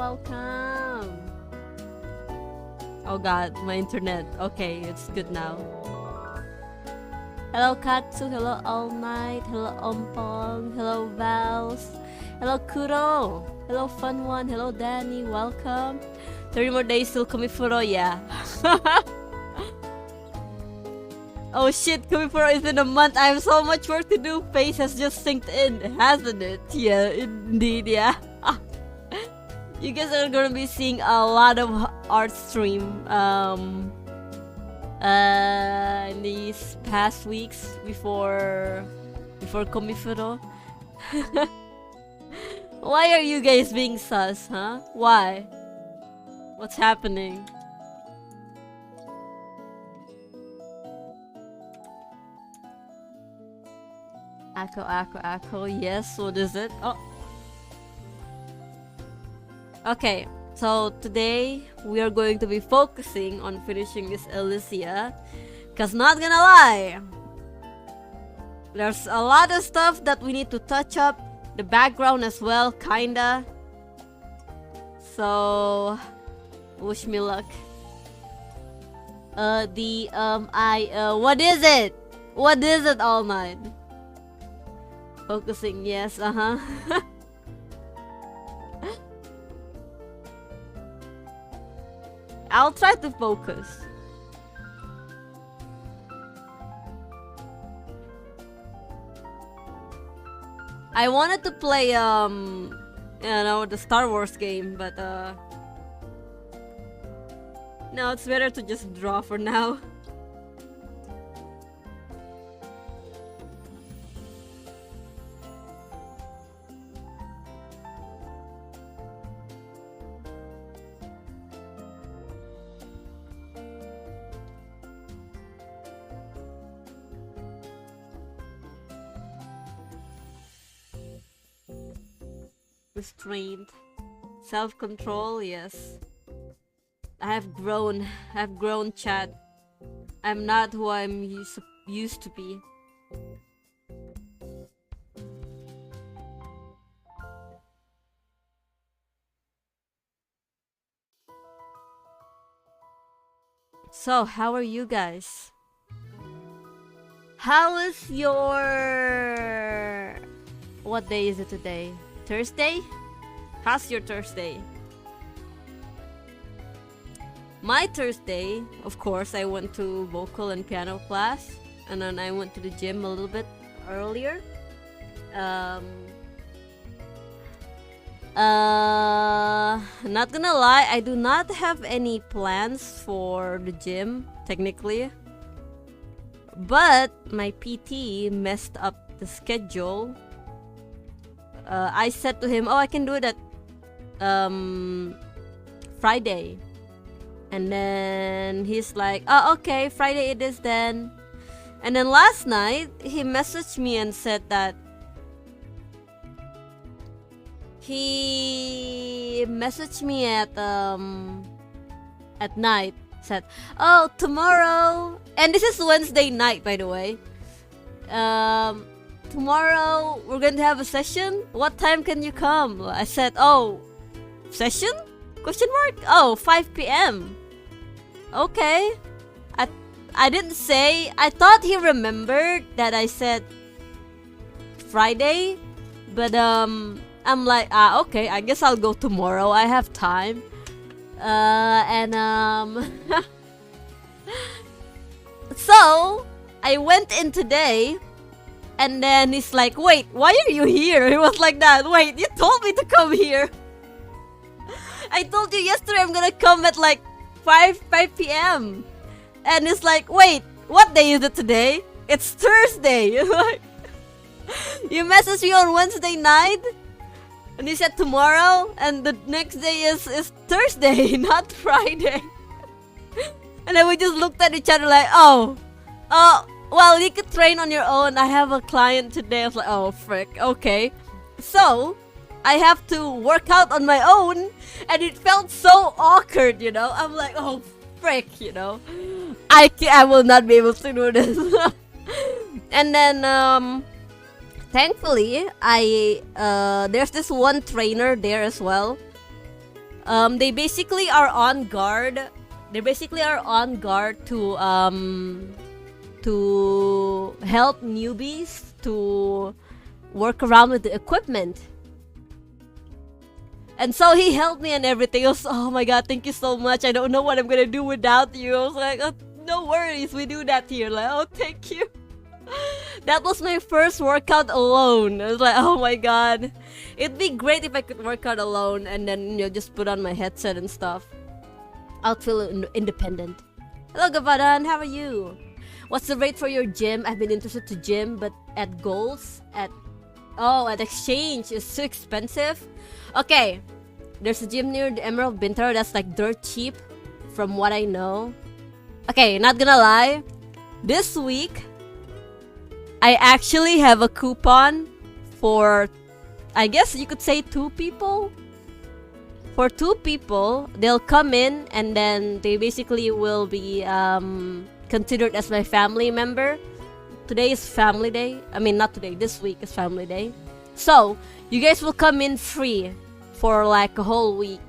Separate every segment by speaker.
Speaker 1: welcome. Oh god, my internet. Okay, it's good now. Hello Katsu, hello All Night, hello Ompong, hello Vals, hello Kuro, hello Fun One, hello Danny, welcome. 30 more days till comifuro, yeah. Oh shit, comifuro is in a month. I have so much work to do. Face has just synced in, hasn't it? Yeah, indeed, yeah. You guys are gonna be seeing a lot of art stream in these past weeks before comifuro. Why are you guys being sus, huh? Why? What's happening? Ako. Yes, what is it? Oh. Okay, so today we are going to be focusing on finishing this Elysia. Cause not gonna lie, there's a lot of stuff that we need to touch up. The background as well, kinda. So, wish me luck. What is it? What is it, All Night? Focusing, yes, I'll try to focus. I wanted to play, the Star Wars game, but, no, it's better to just draw for now. Restraint, self-control, yes. I've grown, chat. I'm not who I'm used to be. So, how are you guys? How is your... What day is it today? Thursday? How's your Thursday? My Thursday, of course, I went to vocal and piano class, and then I went to the gym a little bit earlier. Not gonna lie, I do not have any plans for the gym, technically. But my PT messed up the schedule. I said to him, oh, I can do it at Friday. And then he's like, oh, okay, Friday it is then. And then last night, he messaged me and said that he messaged me at night, said, oh, tomorrow, and this is Wednesday night, by the way. Tomorrow we're going to have a session. What time can you come? I said, oh, session? Question mark? Oh, 5 p.m. Okay. I didn't say. I thought he remembered that I said Friday, but I'm like, okay, I guess I'll go tomorrow. I have time. So I went in today. And then he's like, wait, why are you here? He was like that. Wait, you told me to come here. I told you yesterday I'm gonna come at like 5 p.m. And it's like, wait, what day is it today? It's Thursday. You messaged me on Wednesday night. And you said tomorrow. And the next day is Thursday, not Friday. And then we just looked at each other like, oh, well, you could train on your own. I have a client today. I was like, oh, frick. Okay. So, I have to work out on my own. And it felt so awkward, you know. I'm like, oh, frick, you know. I will not be able to do this. And then, thankfully, there's this one trainer there as well. They basically are on guard. To help newbies to work around with the equipment. And so he helped me and everything. I was, oh my god, thank you so much. I don't know what I'm gonna do without you. I was like, oh, no worries, we do that here. Like, oh, thank you. That was my first workout alone. I was like, oh my god. It'd be great if I could work out alone and then, just put on my headset and stuff. I'll feel independent. Hello, Gavadan, how are you? What's the rate for your gym? I've been interested to gym, but at Goals, at Exchange, is too expensive. Okay, there's a gym near the Emerald Bintaro that's like dirt cheap, from what I know. Okay, not gonna lie, this week, I actually have a coupon for, I guess you could say 2 people. For 2 people, they'll come in and then they basically will be considered as my family member. Today is family day. I mean, not today, this week is family day. So, you guys will come in free for like a whole week.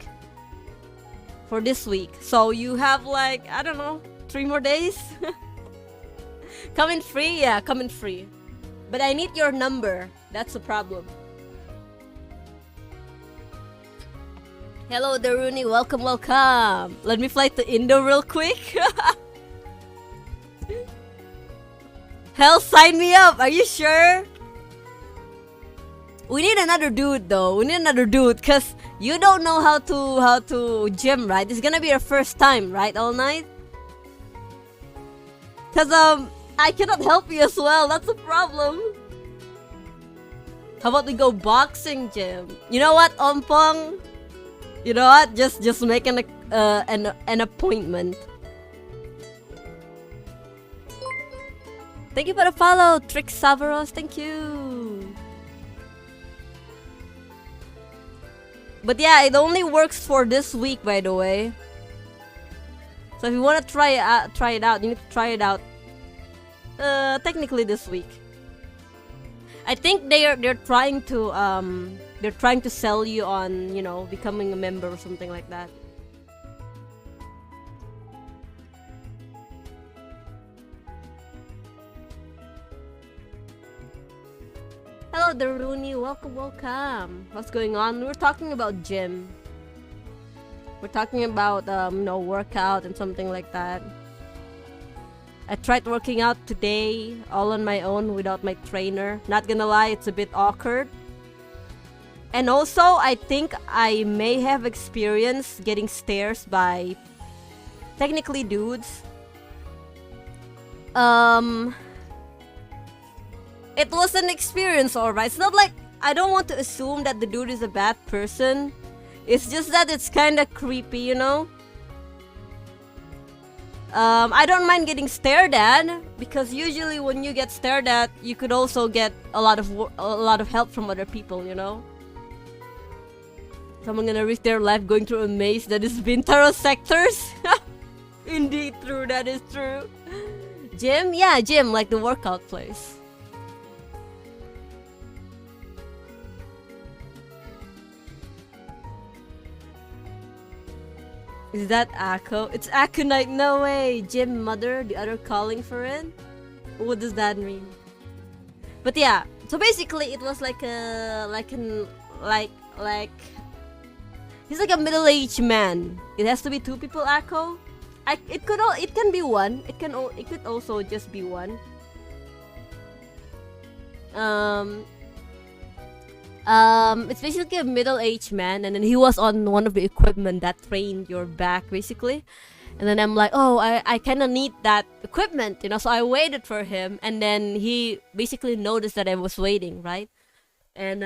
Speaker 1: For this week. So, you have like, I don't know, 3 more days? Come in free? Yeah, come in free. But I need your number. That's the problem. Hello, Daruni. Welcome, welcome. Let me fly to Indo real quick. Hell, sign me up. Are you sure? We need another dude though. We need another dude because you don't know how to gym, right? It's gonna be your first time, right? All night. Cause I cannot help you as well. That's the problem. How about we go boxing gym? You know what, Ompong? You know what? Just make an appointment. Thank you for the follow, Trick Savaros. Thank you. But yeah, it only works for this week, by the way. So if you want to try it out, you need to try it out. Technically this week. I think they're trying to sell you on, you know, becoming a member or something like that. Hello, Daruni. Welcome, welcome. What's going on? We're talking about gym. We're talking about you know, workout and something like that. I tried working out today all on my own without my trainer. Not gonna lie, it's a bit awkward. And also, I think I may have experienced getting stares by technically dudes. It was an experience, alright. It's not like I don't want to assume that the dude is a bad person. It's just that it's kind of creepy, you know. I don't mind getting stared at because usually when you get stared at, you could also get a lot of help from other people, you know. Someone gonna risk their life going through a maze that is Bintaro sectors. Indeed, true. That is true. Gym, yeah, gym, like the workout place. Is that Akko? It's Akko night, no way! Gym mother, the other calling for it? What does that mean? But yeah, so basically it was like he's like a middle-aged man. It has to be 2 people, Akko? It can be 1. It could also just be 1. It's basically a middle-aged man, and then he was on one of the equipment that trained your back, basically. And then I'm like, oh, I kind of need that equipment, you know. So I waited for him, and then he basically noticed that I was waiting, right? And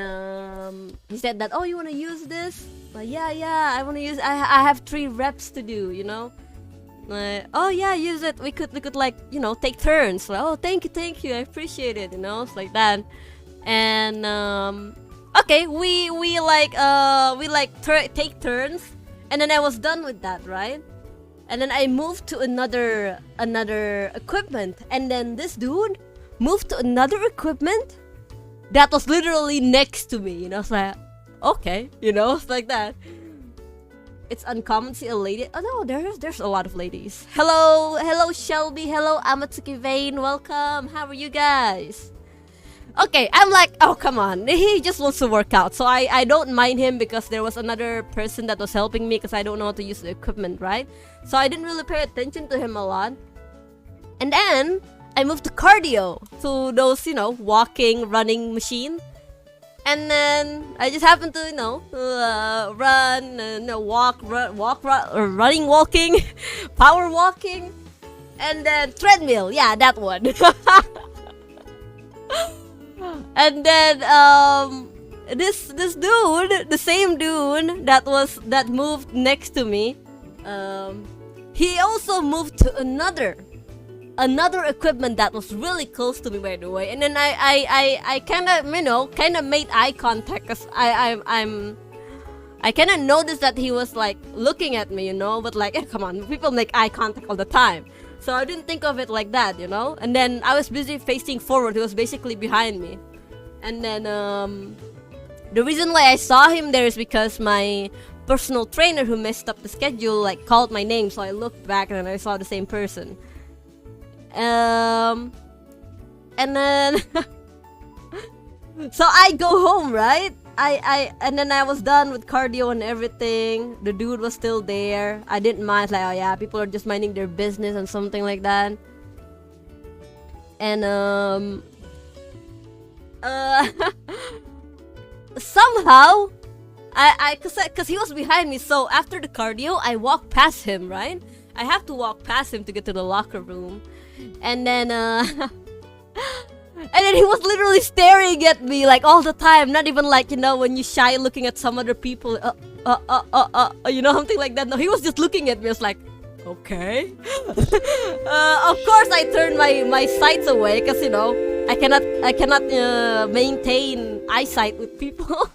Speaker 1: he said that, oh, you want to use this? Like, yeah, I want to use. I have 3 reps to do, you know. Like, oh yeah, use it. We could like, you know, take turns. Like, oh, thank you, I appreciate it, you know. It's like that. And okay, we take turns, and then I was done with that, right? And then I moved to another equipment, and then this dude moved to another equipment that was literally next to me, you know. It's like, okay, you know, it's like that. It's uncommon to see a lady. Oh no, there's a lot of ladies. Hello Shelby, hello Amatsuki Vane, welcome. How are you guys? Okay, I'm like, oh come on, he just wants to work out. So I don't mind him because there was another person that was helping me because I don't know how to use the equipment, right? So I didn't really pay attention to him a lot. And then I moved to cardio, to those, you know, walking, running machine. And then I just happened to, you know, run, running, walking, power walking, and then treadmill. Yeah, that one. And then this dude, the same dude that moved next to me, he also moved to another another equipment that was really close to me, by the way. And then I kind of, kind of made eye contact, because I kind of noticed that he was like looking at me, but like, come on, people make eye contact all the time. So I didn't think of it like that, And then I was busy facing forward. He was basically behind me. And then the reason why I saw him there is because my personal trainer who messed up the schedule like called my name. So I looked back and then I saw the same person. And then so I go home, right? And then I was done with cardio and everything. The dude was still there. I didn't mind, like, oh yeah, people are just minding their business and something like that. And somehow cause he was behind me, so after the cardio I walked past him, right? I have to walk past him to get to the locker room. And then and then he was literally staring at me like all the time, not even like, when you shy looking at some other people, something like that. No, he was just looking at me. I was like, okay. Of course I turned my sights away, because I cannot maintain eyesight with people.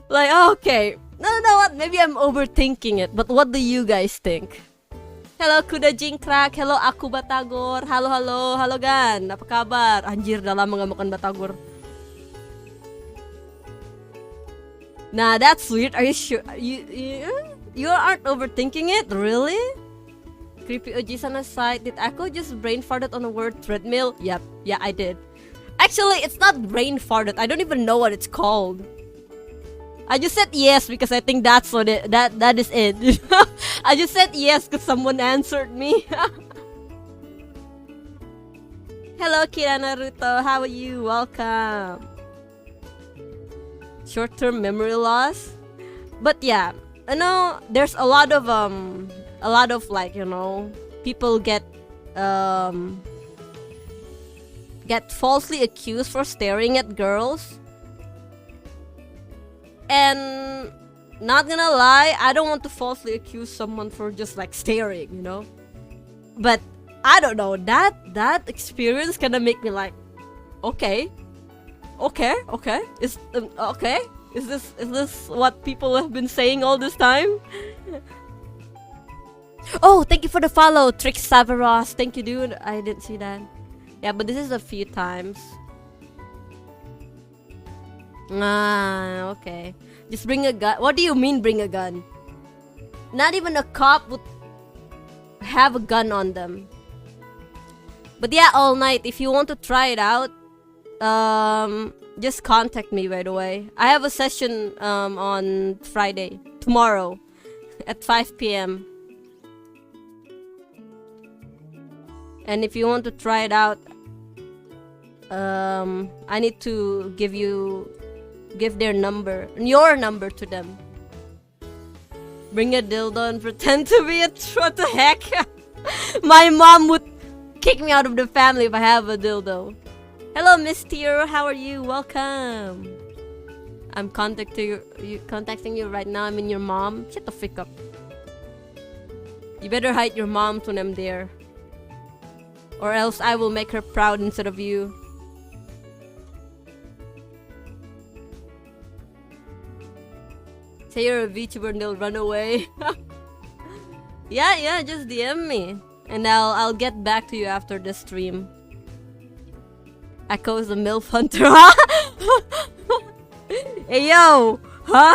Speaker 1: Like, okay, no, what? Maybe I'm overthinking it, but what do you guys think? Hello Kuda Jingkrak, hello Aku Batagor, halo Gan, apa kabar? Anjir, dah lama gak makan Batagor. Nah, that's weird. Are you sure? You aren't overthinking it, really? Creepy Ojisan aside, did Aku just brain farted on the word treadmill? Yep, yeah, I did. Actually, it's not brain farted. I don't even know what it's called. I just said yes because I think that's what that is it. I just said yes because someone answered me. Hello Kira Naruto, how are you? Welcome. Short-term memory loss. But yeah, there's a lot of like, people get falsely accused for staring at girls. And not gonna lie, I don't want to falsely accuse someone for just like staring, But I don't know, that experience kinda make me like, okay. Is okay? Is this what people have been saying all this time? Oh, thank you for the follow, Trix Savaros. Thank you, dude. I didn't see that. Yeah, but this is a few times. Ah, okay. Just bring a gun. What do you mean bring a gun? Not even a cop would have a gun on them. But yeah, all night. If you want to try it out, just contact me, by the way. I have a session on Friday, tomorrow, at 5 p.m. And if you want to try it out, I need to give your number to them. Bring a dildo and pretend to be what the heck? My mom would kick me out of the family if I have a dildo. Hello, Miss Tiro, how are you? Welcome. I'm contacting you right now. I mean your mom. Shut the fuck up. You better hide your moms when I'm there, or else I will make her proud instead of you. Say you're a VTuber and they'll run away. Yeah, just DM me. And I'll get back to you after the stream. Echo is the MILF hunter, huh? Hey yo! Huh?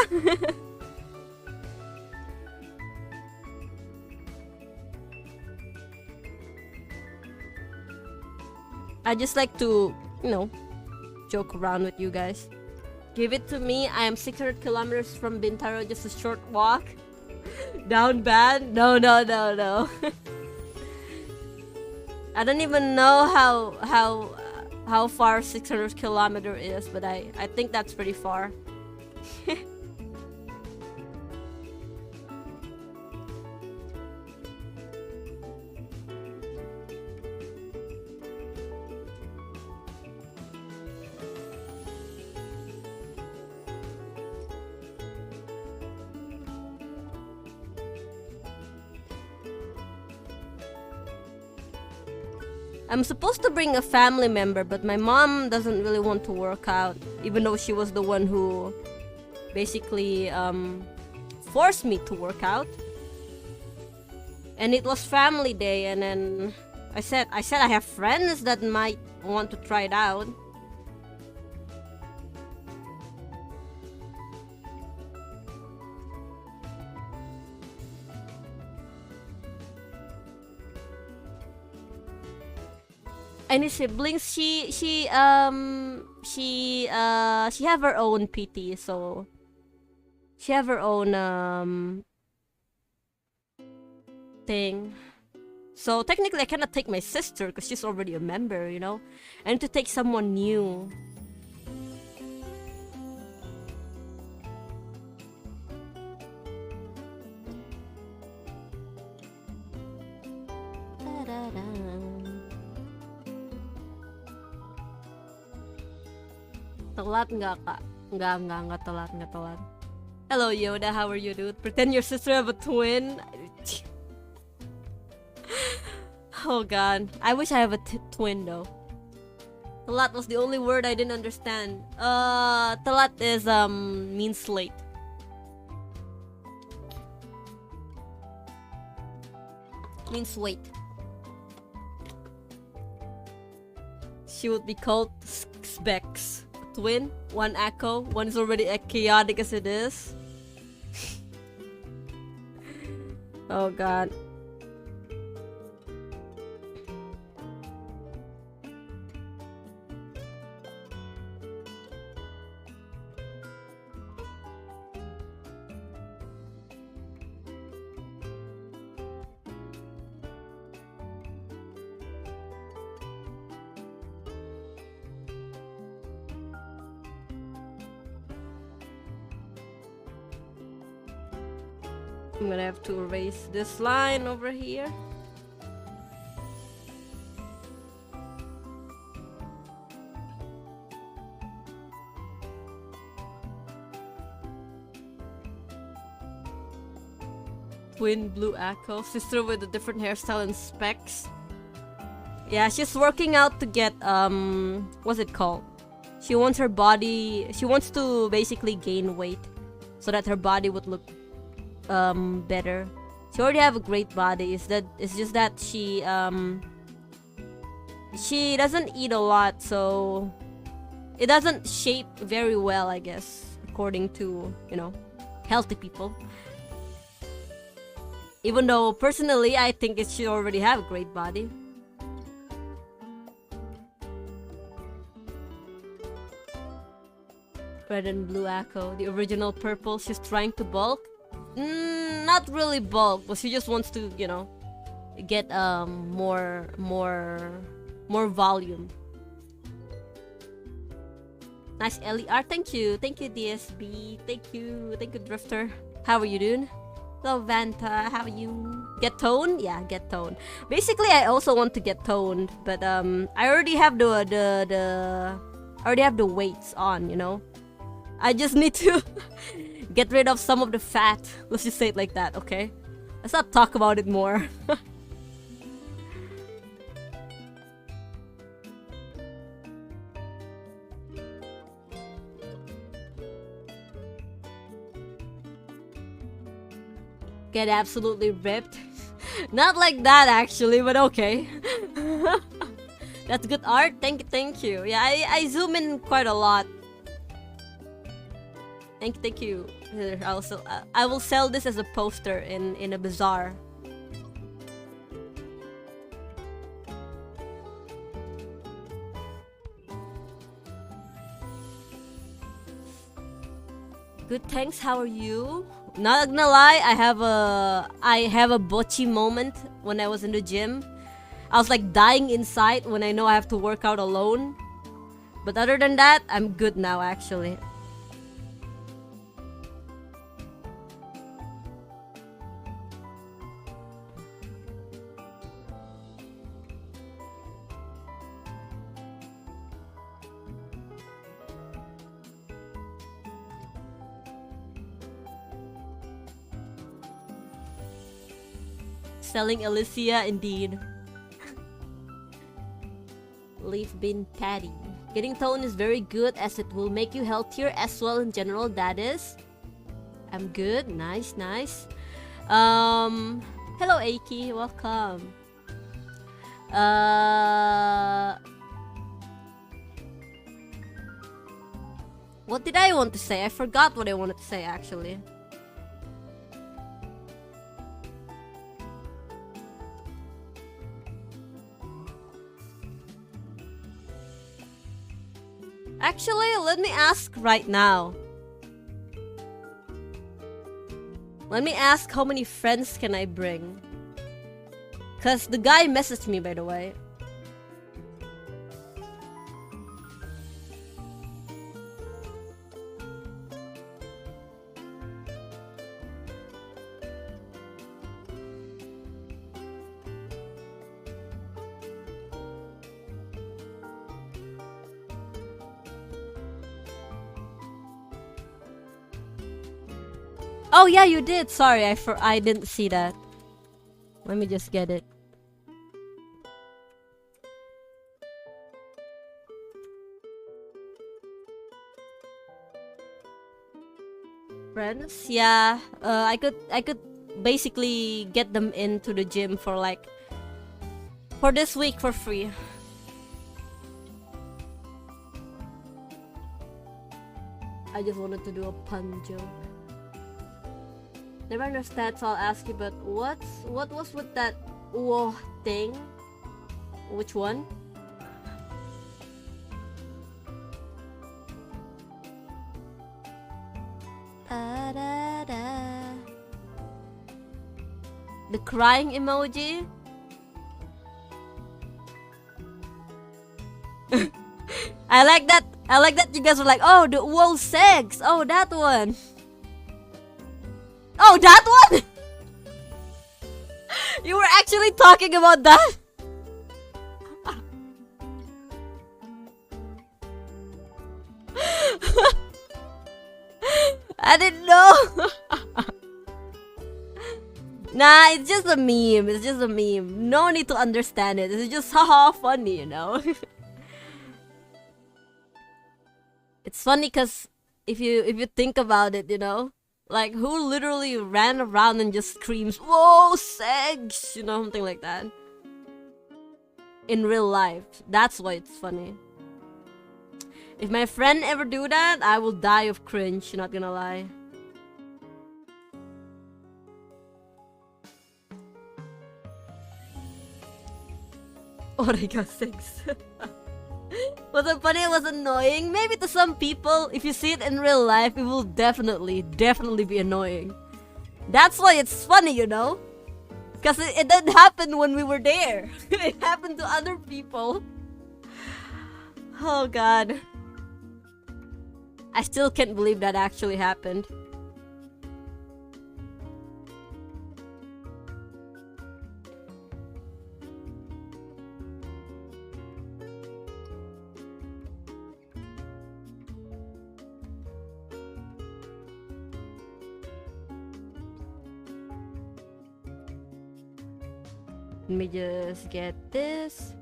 Speaker 1: I just like to, joke around with you guys. Give it to me. I am 600 kilometers from Bintaro, just a short walk. Down bad? No. I don't even know how far 600 kilometers is, but I think that's pretty far. I'm supposed to bring a family member, but my mom doesn't really want to work out, even though she was the one who basically forced me to work out. And it was family day, and then I said I have friends that might want to try it out. Any siblings? She have her own PT, so she have her own thing. So technically I cannot take my sister because she's already a member, you know? I need to take someone new. Telat nggak kak? Nggak telat. Hello Yoda, how are you dude? Pretend your sister have a twin. Oh god, I wish I have a twin though. Telat was the only word I didn't understand. Telat is means late. Means wait. She would be called Specs. Twin, one echo, one is already as chaotic as it is. Oh god. I'm gonna have to erase this line over here. Twin blue echo, sister with a different hairstyle and specs. Yeah, she's working out to get what's it called? She wants her body, she wants to basically gain weight so that her body would look better. She already have a great body. It's just that she doesn't eat a lot, so it doesn't shape very well, I guess, according to, you know, healthy people. Even though personally I think it should already have a great body. Red and blue echo, the original purple. She's trying to bulk. Not really bulk, but she just wants to, you know, get more volume. Nice LER, thank you DSB, thank you Drifter. How are you doing? Hello Vanta, how are you? Get toned? Yeah, get toned. Basically, I also want to get toned, but I already have the weights on, you know. I just need to get rid of some of the fat. Let's just say it like that, okay? Let's not talk about it more. Get absolutely ripped. Not like that actually, but okay. That's good art. Thank you. Yeah, I zoom in quite a lot. Thank you. Here, I will sell this as a poster in a bazaar. Good, thanks. How are you? Not gonna lie, I have a bocce moment when I was in the gym. I was like dying inside when I know I have to work out alone. But other than that, I'm good now actually. Selling Alicia, indeed. leaf bean patty. Getting tone is very good as it will make you healthier as well in general. That is. I'm good. Nice, nice. Hello Aki, welcome. What did I want to say? I forgot what I wanted to say actually. Actually, let me ask right now. Let me ask how many friends can I bring? Cause the guy messaged me, by the way. Oh yeah, you did. Sorry, I didn't see that. Let me just get it. Friends, yeah. I could basically get them into the gym for like for this week for free. I just wanted to do a pun joke. Never understand, so I'll ask you, but what was with that whoa thing? Which one? Da, da, da. The crying emoji? I like that you guys were like, oh, the wall sex. Oh, that one. Oh, that one? You were actually talking about that? I didn't know. Nah, it's just a meme. It's just a meme. No need to understand it. It's just haha funny, you know? It's funny because if you think about it, you know? Like, who literally ran around and just screams, whoa, sex! You know, something like that. In real life. That's why it's funny. If my friend ever do that, I will die of cringe, not gonna lie. Oh, I got sex. Was it funny? It was annoying. Maybe to some people, if you see it in real life, it will definitely be annoying. That's why it's funny, you know? Because it didn't happen when we were there. It happened to other people. Oh god. I still can't believe that actually happened. Let me just get this.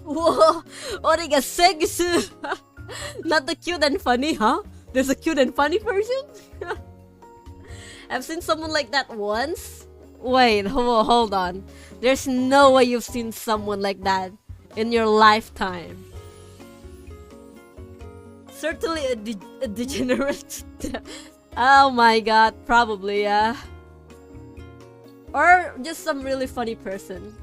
Speaker 1: Whoa! Oh, they got sex. Not the cute and funny, huh? There's a cute and funny version? I've seen someone like that once. Wait, hold on. There's no way you've seen someone like that in your lifetime. Certainly a degenerate. Oh my god, probably, yeah. Or just some really funny person.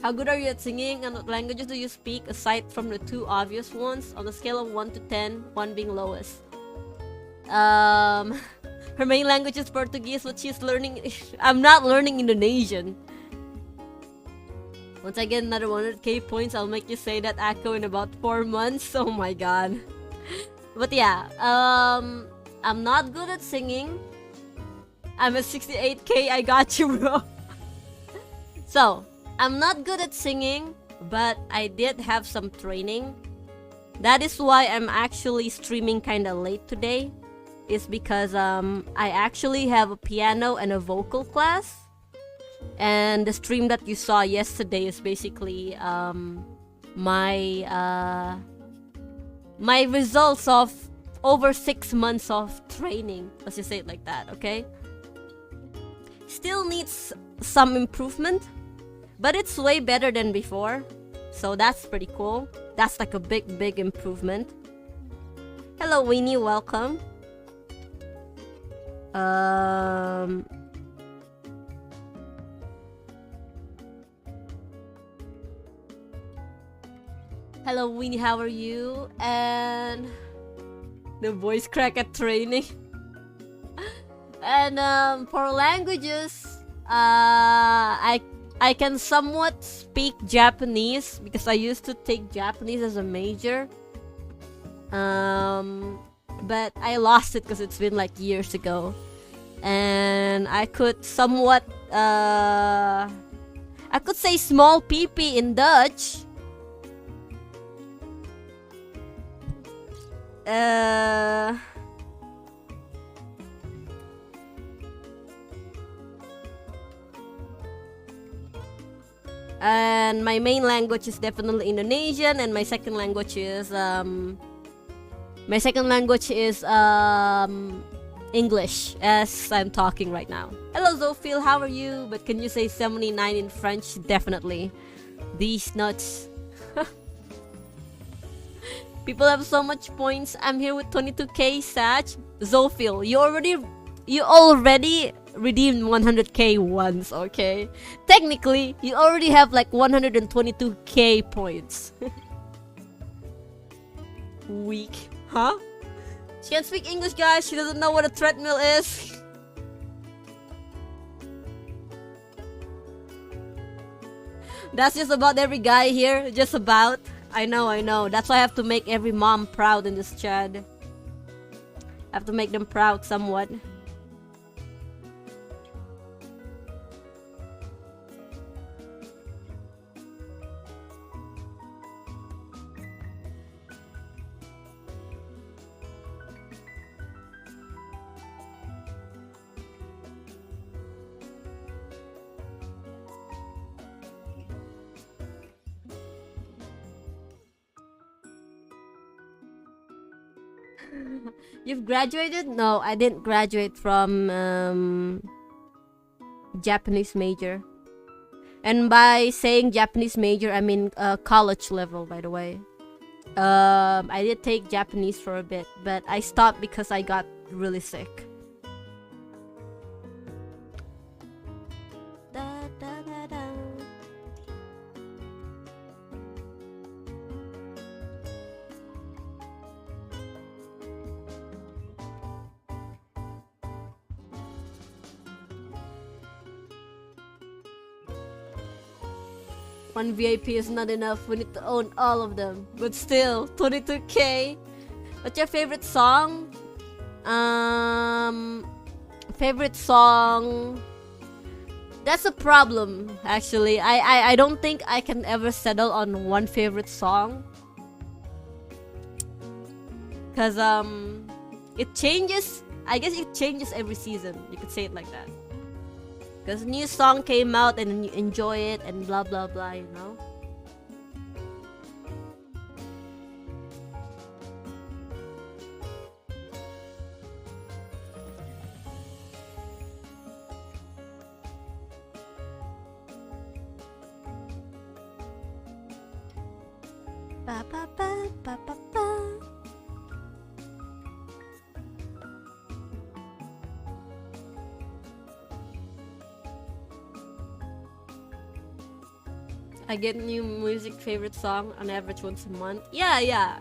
Speaker 1: How good are you at singing, and what languages do you speak aside from the two obvious ones? On a scale of 1 to 10, 1 being lowest. Her main language is Portuguese, but she's learning. I'm not learning Indonesian. Once I get another 100k points, I'll make you say that echo in about 4 months. Oh my god. But yeah, I'm not good at singing. I'm at 68k, I got you, bro. So, I'm not good at singing, but I did have some training. That is why I'm actually streaming kinda late today. is because I actually have a piano and a vocal class. And the stream that you saw yesterday is basically my my results of over 6 months of training. Let's just say it like that, okay? Still needs some improvement, but it's way better than before. So that's pretty cool. That's like a big improvement. Hello Winnie, welcome. Hello Winnie, how are you? And the voice crack at training. And for languages, I can somewhat speak Japanese because I used to take Japanese as a major. But I lost it because it's been like years ago. And I could somewhat I could say small peepee in Dutch. And my main language is definitely Indonesian, and my second language is English, as I'm talking right now. Hello Zophil, how are you? But can you say 79 in French? Definitely. These nuts. People have so much points. I'm here with 22k Sach. Zophil, you already redeemed 100k once, okay? Technically, you already have like 122k points. Weak. Huh? She can't speak English, guys. She doesn't know what a treadmill is. That's just about every guy here. Just about. I know. That's why I have to make every mom proud in this chat. I have to make them proud somewhat. You've graduated? No, I didn't graduate from Japanese major. And by saying Japanese major, I mean college level, by the way. I did take Japanese for a bit, but I stopped because I got really sick. One VIP is not enough, we need to own all of them. But still, 22k. What's your favorite song? Favorite song? That's a problem, actually. I don't think I can ever settle on one favorite song. Cause it changes. I guess it changes every season. You could say it like that. Because a new song came out and you enjoy it and blah blah blah, you know? Ba ba ba ba ba ba. I get new music favorite song on average once a month. Yeah.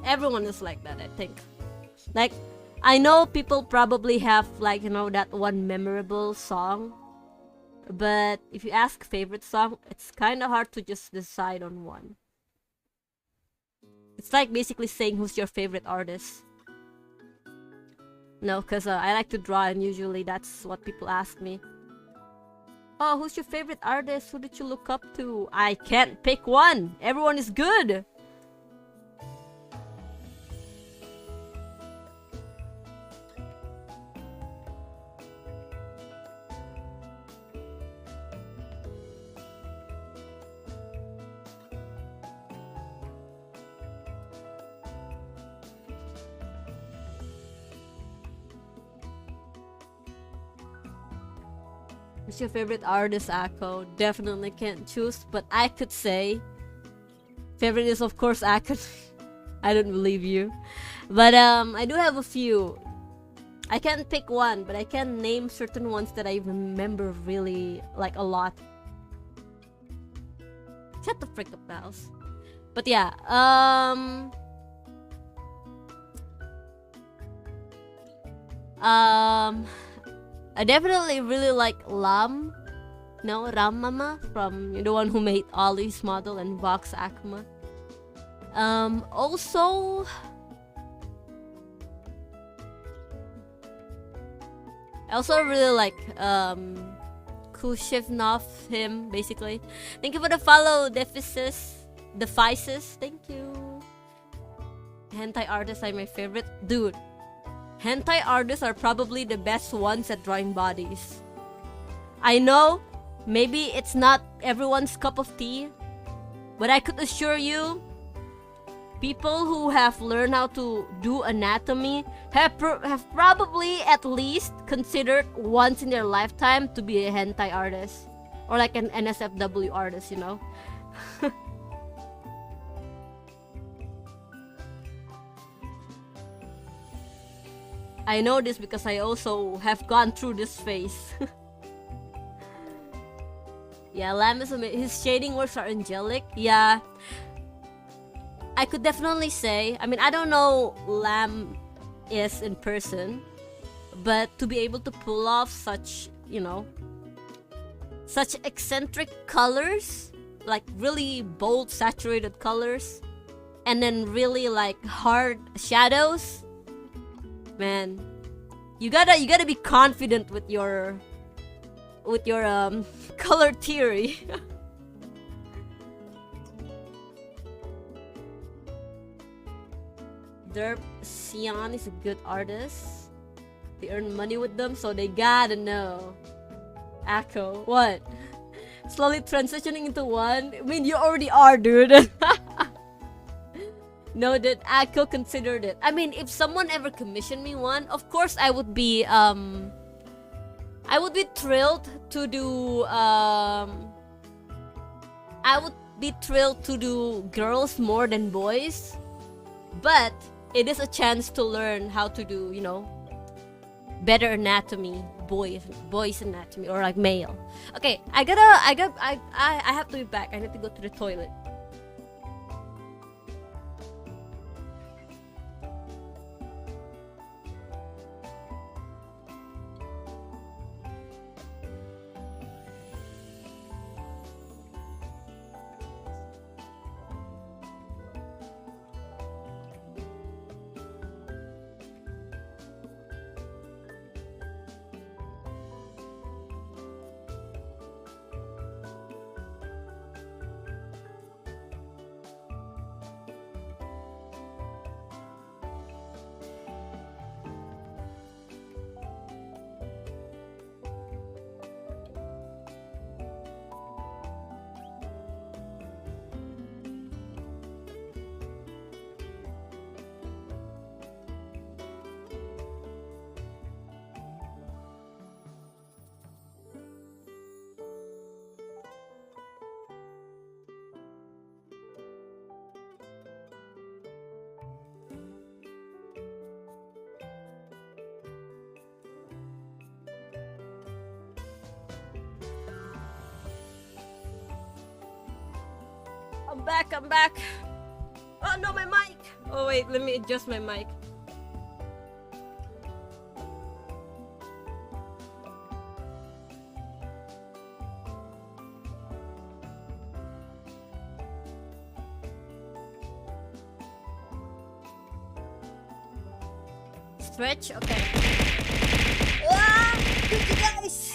Speaker 1: Everyone is like that, I think. Like, I know people probably have like, you know, that one memorable song. But if you ask favorite song, it's kind of hard to just decide on one. It's like basically saying who's your favorite artist. No, because I like to draw and usually that's what people ask me. Oh, who's your favorite artist? Who did you look up to? I can't pick one. Everyone is good. Who's your favorite artist, Akko? Definitely can't choose, but I could say favorite is of course Akko. I don't believe you, but I do have a few. I can't pick one, but I can name certain ones that I remember really like a lot. Shut the frick up, pals. But yeah, I definitely really like Ram Mama from the one who made Ollie's model and Vox Akuma. Also, I also really like Kushivnov, him basically. Thank you for the follow, Deficis. Thank you. Hentai artists are my favorite. Dude, hentai artists are probably the best ones at drawing bodies. I know, maybe it's not everyone's cup of tea, but I could assure you, people who have learned how to do anatomy have probably at least considered once in their lifetime to be a hentai artist. Or like an NSFW artist, you know? I know this because I also have gone through this phase. Yeah, Lam is amazing. His shading works are angelic. Yeah, I could definitely say, I mean, I don't know Lam is in person, but to be able to pull off such, you know, such eccentric colors, like really bold saturated colors, and then really like hard shadows, man, you gotta be confident with your color theory. Derp Xian is a good artist. They earn money with them, so they gotta know. Akko, what? Slowly transitioning into one? I mean, you already are, dude. No, that Akko considered it. I mean, if someone ever commissioned me one, of course I would be thrilled to do I would be thrilled to do girls more than boys, but it is a chance to learn how to do, you know, better anatomy, boys anatomy, or like male. Okay, I have to be back. I need to go to the toilet. I'm back. Oh no, my mic. Oh wait, let me adjust my mic. Stretch, okay. Good you guys.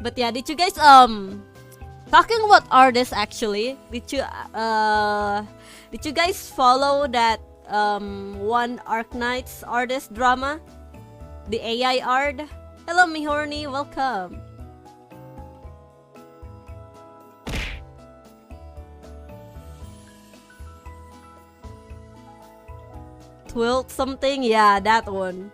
Speaker 1: But yeah, did you guys talking about artists actually? Did you guys follow that one Arknights artist drama? The AI art? Hello Mihorny, welcome. Twilt something? Yeah, that one.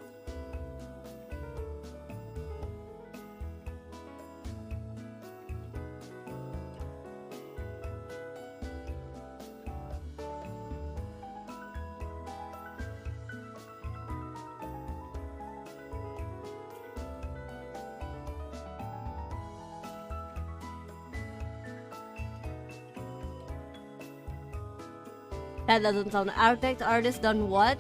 Speaker 1: That doesn't sound architect. Artist done what?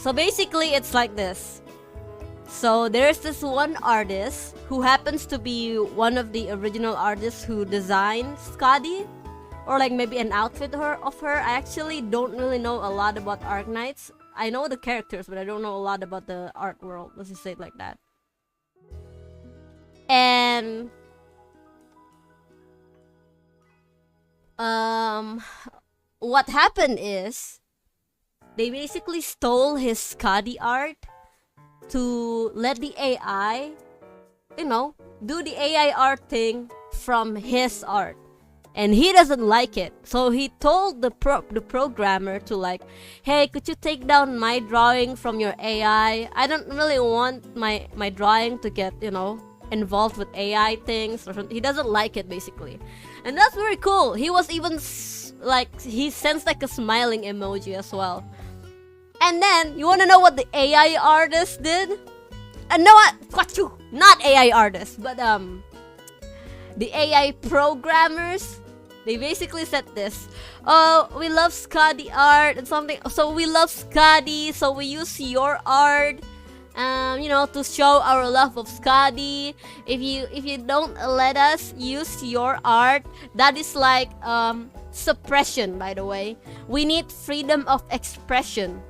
Speaker 1: So basically, it's like this. So there's this one artist who happens to be one of the original artists who designed Skadi, or like maybe an outfit of her. I actually don't really know a lot about Arknights. I know the characters, but I don't know a lot about the art world. Let's just say it like that. And what happened is they basically stole his Skadi art to let the AI, you know, do the AI art thing from his art. And he doesn't like it. So he told the programmer to like, hey, could you take down my drawing from your AI? I don't really want my drawing to get, you know, involved with AI things. He doesn't like it, basically. And that's very cool. He was even like, he sends like a smiling emoji as well. And then, you want to know what the AI artist did? And no, what you? Not AI artists, but the AI programmers. They basically said this. Oh, we love Skadi art and something. So we love Skadi, so we use your art, you know, to show our love of Skadi. If you don't let us use your art, that is like suppression. By the way, we need freedom of expression.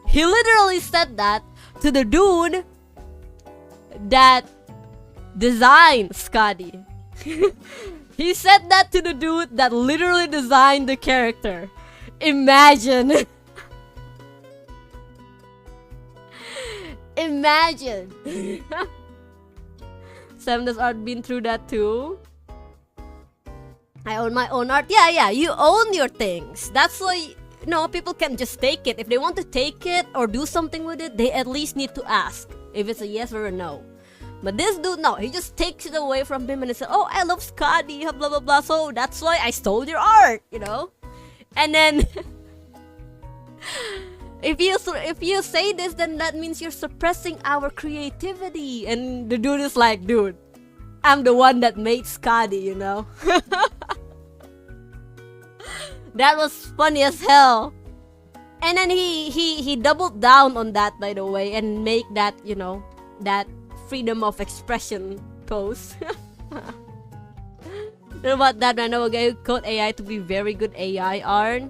Speaker 1: He literally said that to the dude that designed Skadi. He said that to the dude that literally designed the character. Imagine. Imagine. Sam, does art been through that too? I own my own art. Yeah, you own your things. That's why, no, people can't just take it. If they want to take it or do something with it, they at least need to ask if it's a yes or a no. But this dude, no, he just takes it away from him and he said, oh, I love Skadi, blah blah blah, so that's why I stole your art, you know? And then if you say this, then that means you're suppressing our creativity. And the dude is like, dude, I'm the one that made Skadi, you know? That was funny as hell. And then he doubled down on that, by the way, and make that, you know, that freedom of expression pose. What about that? I know a guy who code AI to be very good AI art.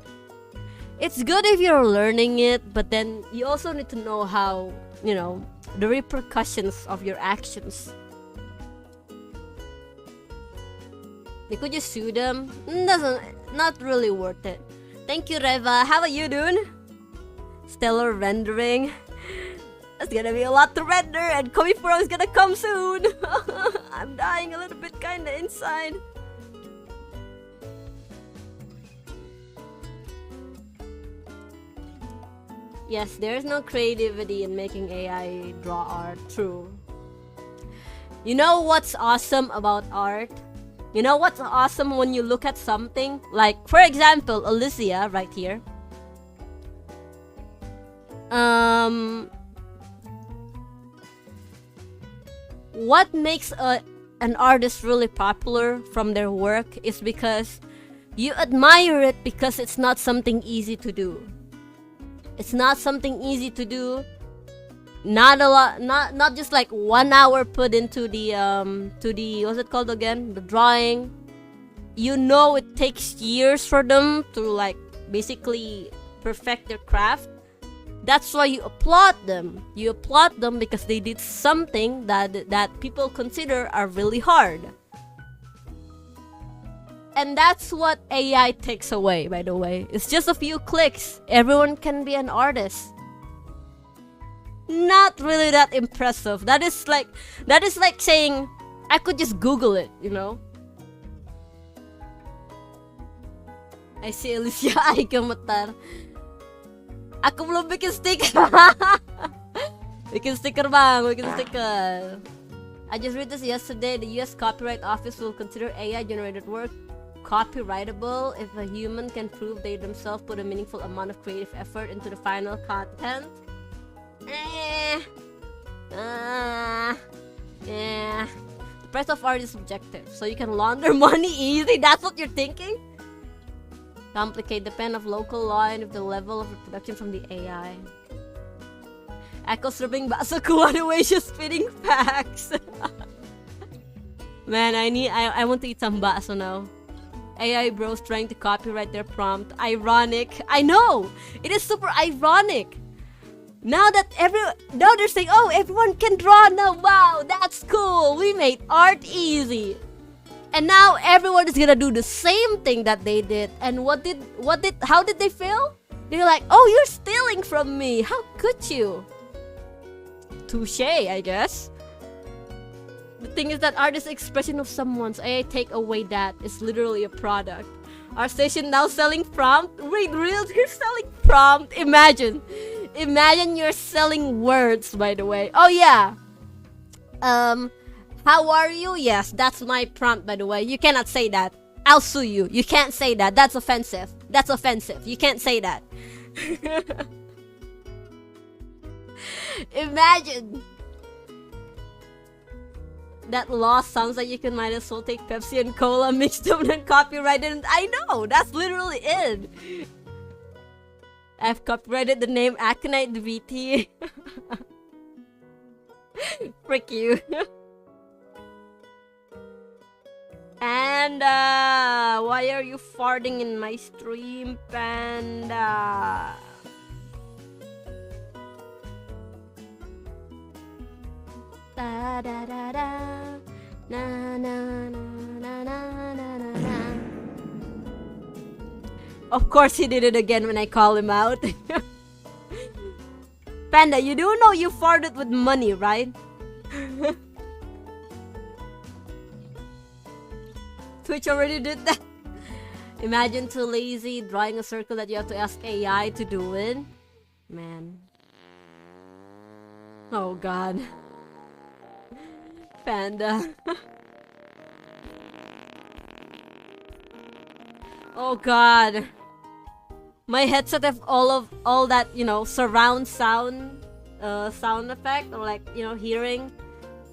Speaker 1: It's good if you're learning it, but then you also need to know how, you know, the repercussions of your actions. They could just sue them. Not really worth it. Thank you, Reva. How are you doing? Stellar rendering. There's gonna be a lot to render, and comifuro is gonna come soon. I'm dying a little bit kinda inside. Yes, there's no creativity in making AI draw art. True. You know what's awesome about art? You know what's awesome when you look at something? Like, for example, Alicia right here. What makes an artist really popular from their work is because you admire it because it's not something easy to do. It's not something easy to do. Not a lot, not just like 1 hour put into the what's it called again? The drawing. You know it takes years for them to like basically perfect their craft. That's why you applaud them. You applaud them because they did something that people consider are really hard. And that's what AI takes away, by the way. It's just a few clicks. Everyone can be an artist. Not really that impressive. That is like saying I could just Google it, you know? I see Alicia ay kamatar. Ako belum bikin sticker. Bikin sticker bang, bikin sticker. I just read this yesterday. The US Copyright Office will consider AI generated work copyrightable if a human can prove they themselves put a meaningful amount of creative effort into the final content. The price of art is subjective, so you can launder money easy. That's what you're thinking? Complicate depend of local law and of the level of reproduction from the AI. Echo stripping baso kuwanuation spitting facts. Man, I want to eat some baso now. AI bros trying to copyright their prompt. Ironic. I know! It is super ironic! Now they're saying, oh, everyone can draw now. Wow, that's cool. We made art easy. And now everyone is gonna do the same thing that they did. And how did they feel? They're like, oh, you're stealing from me. How could you? Touche, I guess. The thing is that art is expression of someone's. I take away that. It's literally a product. Our station now selling prompt. Wait, really? You're selling prompt? Imagine you're selling words, by the way. Oh yeah. How are you? Yes, that's my prompt, by the way. You cannot say that. I'll sue you. You can't say that. That's offensive. That's offensive. You can't say that. Imagine. That law sounds like you can might as well take Pepsi and Cola, mix them and copyright it. I know, that's literally it. I've copyrighted the name Aconite VT. Frick you. Panda, why are you farting in my stream, Panda? Da da da da, na na na na na na na. Of course he did it again when I call him out. Panda, you do know you farted with money, right? Twitch already did that. Imagine too lazy drawing a circle that you have to ask AI to do it. Man. Oh god. Panda. Oh god. My headset have all that, you know, surround sound effect, or like, you know, hearing.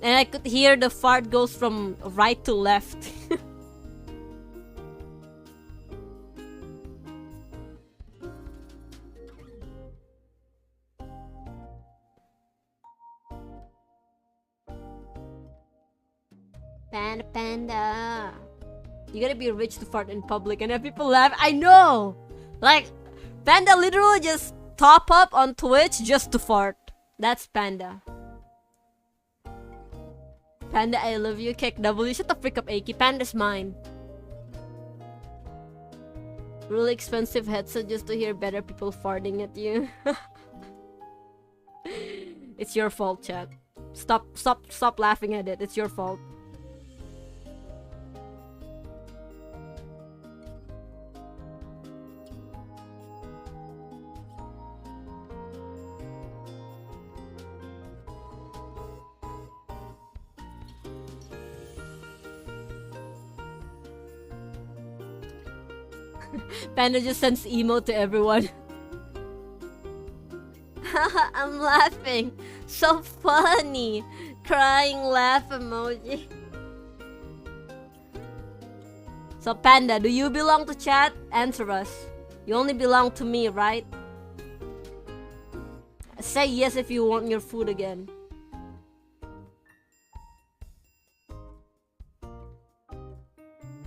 Speaker 1: And I could hear the fart goes from right to left. Panda, panda. You gotta be rich to fart in public and have people laugh. I know! Like, Panda literally just top up on Twitch just to fart. That's Panda. Panda, I love you. Kick W. Shut the frick up, Aki. Panda's mine. Really expensive headset just to hear better people farting at you. It's your fault, chat. Stop laughing at it. It's your fault. Panda just sends emo to everyone. I'm laughing. So funny. Crying laugh emoji. So Panda, do you belong to chat? Answer us. You only belong to me, right? Say yes if you want your food again.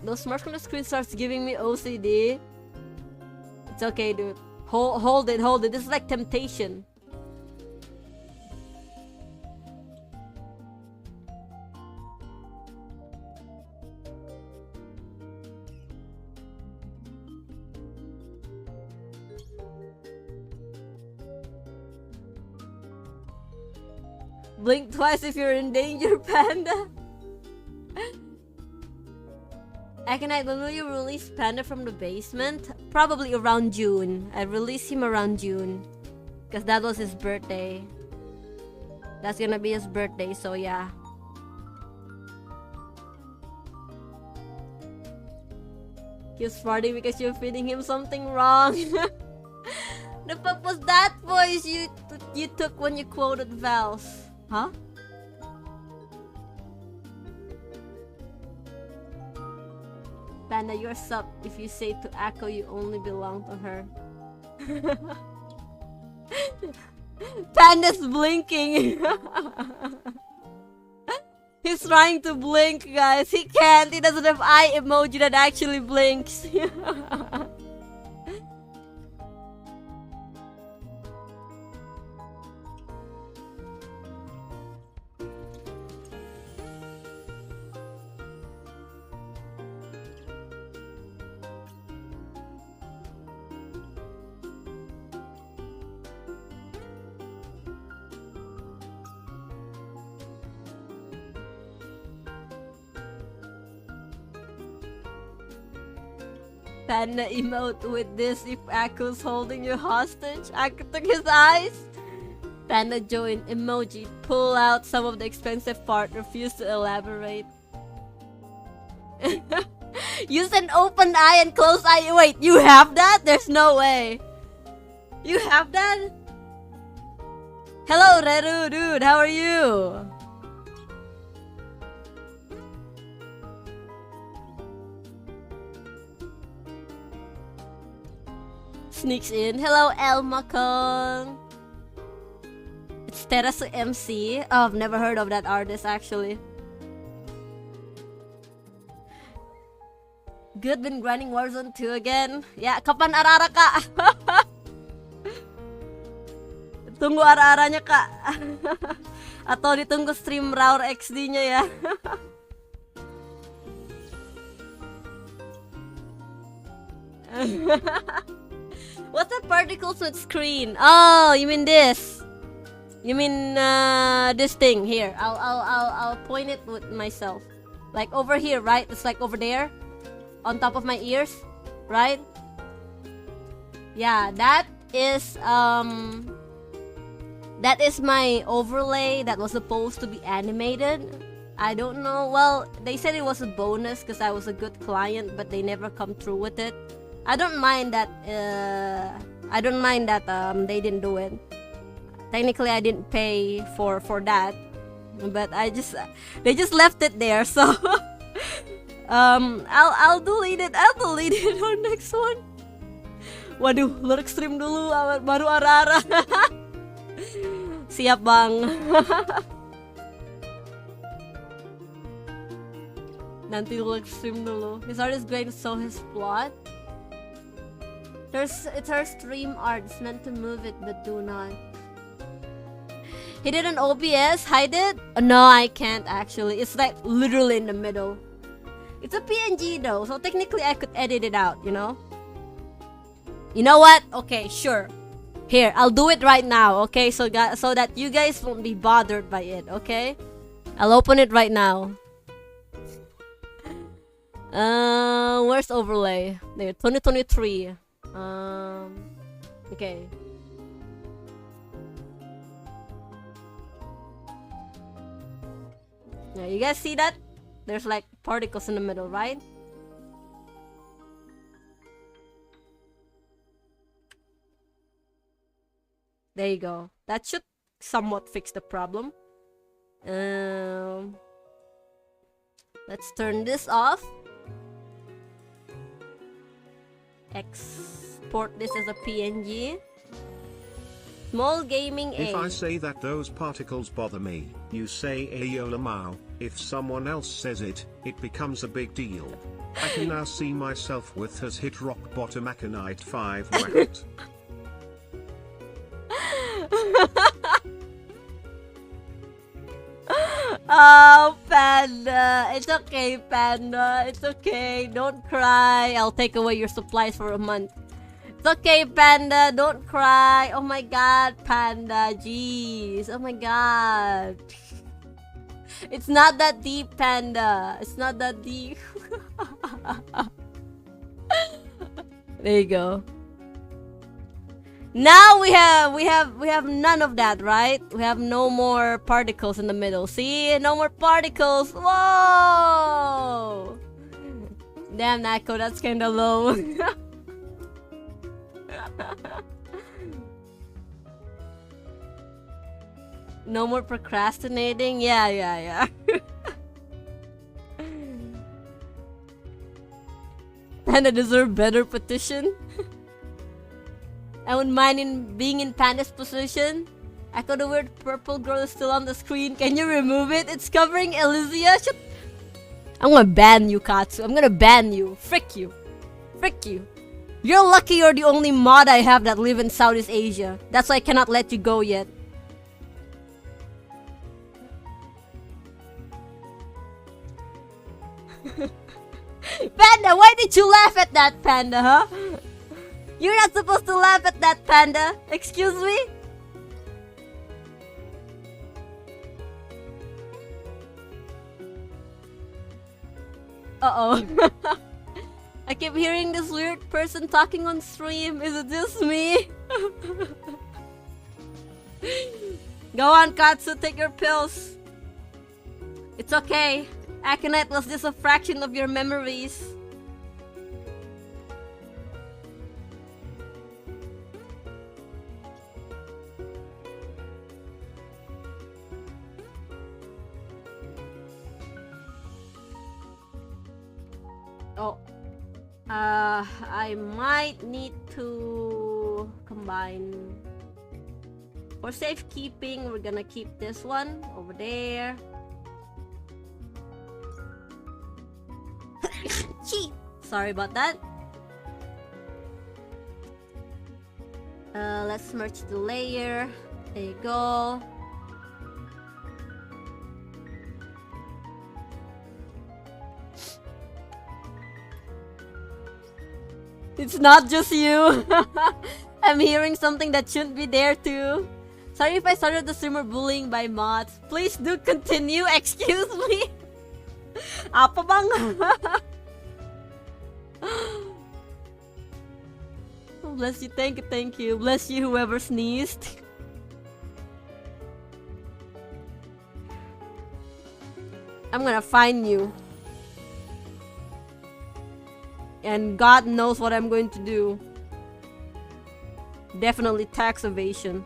Speaker 1: Those marks on the screen starts giving me OCD. It's okay, dude. Hold it. This is like temptation. Blink twice if you're in danger, Panda. Aconite, when will you release Panda from the basement? Probably around June. I released him around June. Because that was his birthday. That's gonna be his birthday, so yeah. He was farting because you're feeding him something wrong. The fuck was that voice you took when you quoted Vals? Huh? Panda, you're sub if you say to Akko you only belong to her. Panda's blinking. He's trying to blink, guys. He can't. He doesn't have eye emoji that actually blinks. Panda emote with this if Akko's holding you hostage. Akko took his eyes. Panda join emoji. Pull out some of the expensive part. Refuse to elaborate. Use an open eye and closed eye. Wait, you have that? There's no way. You have that? Hello, Reru, dude. How are you? Sneaks in. Hello, Elma Kong. It's Terasu MC. Oh, I've never heard of that artist actually. Good, been grinding Warzone 2 again. Ya, kapan ara-ara, Kak? Tunggu ara-aranya, Kak. Atau ditunggu stream Raur XD-nya ya. What's that particles with screen? Oh, you mean this? You mean this thing here? I'll point it with myself. Like over here, right? It's like over there, on top of my ears, right? Yeah, that is my overlay that was supposed to be animated. I don't know. Well, they said it was a bonus because I was a good client, but they never come through with it. I don't mind that. They didn't do it. Technically, I didn't pay for that, but they just left it there. So I'll delete it. I'll delete it on next one. Waduh, lurk stream dulu, baru ara-ara. Siap, Bang. Nanti lurk stream dulu. His art is going to show his plot. It's her stream art. It's meant to move it, but do not. He did an OBS. Hide it? No, I can't actually. It's like literally in the middle. It's a PNG though, so technically I could edit it out, you know? You know what? Okay, sure. Here, I'll do it right now, okay? So that you guys won't be bothered by it, okay? I'll open it right now. Where's overlay? There, 2023. Okay. Yeah, you guys see that? There's like particles in the middle, right? There you go. That should somewhat fix the problem. Let's turn this off. Export this as a PNG. Small gaming A.
Speaker 2: If I say that those particles bother me, you say Ayola Mao. If someone else says it, it becomes a big deal. I can now see myself with has hit rock bottom aconite 5 whacked.
Speaker 1: Oh, Panda. It's okay, Panda. It's okay. Don't cry. I'll take away your supplies for a month. It's okay, Panda. Don't cry. Oh my god, Panda. Jeez. Oh my god. It's not that deep, Panda. It's not that deep. There you go. Now we have none of that, right? We have no more particles in the middle. See? No more particles. Whoa! Damn, Nako, that's kinda low. No more procrastinating? Yeah. Panda deserve better petition. I wouldn't mind being in Panda's position. Echo the word purple girl is still on the screen. Can you remove it? It's covering Elysia. I'm gonna ban you, Katsu. I'm gonna ban you. Frick you. Frick you. You're lucky you're the only mod I have that live in Southeast Asia. That's why I cannot let you go yet. Panda, why did you laugh at that, Panda, huh? You're not supposed to laugh at that, Panda. Excuse me? Uh-oh. I keep hearing this weird person talking on stream. Is it just me? Go on, Katsu, take your pills. It's okay. Aconite was just a fraction of your memories. Oh. I might need to combine. For safekeeping, we're gonna keep this one over there. Sorry about that. Let's merge the layer. There you go. It's not just you. I'm hearing something that shouldn't be there too. Sorry if I started the streamer bullying by mods. Please do continue. Excuse me. Apa bang? Oh, bless you. Thank you. Thank you. Bless you whoever sneezed. I'm gonna find you. And God knows what I'm going to do. Definitely tax evasion.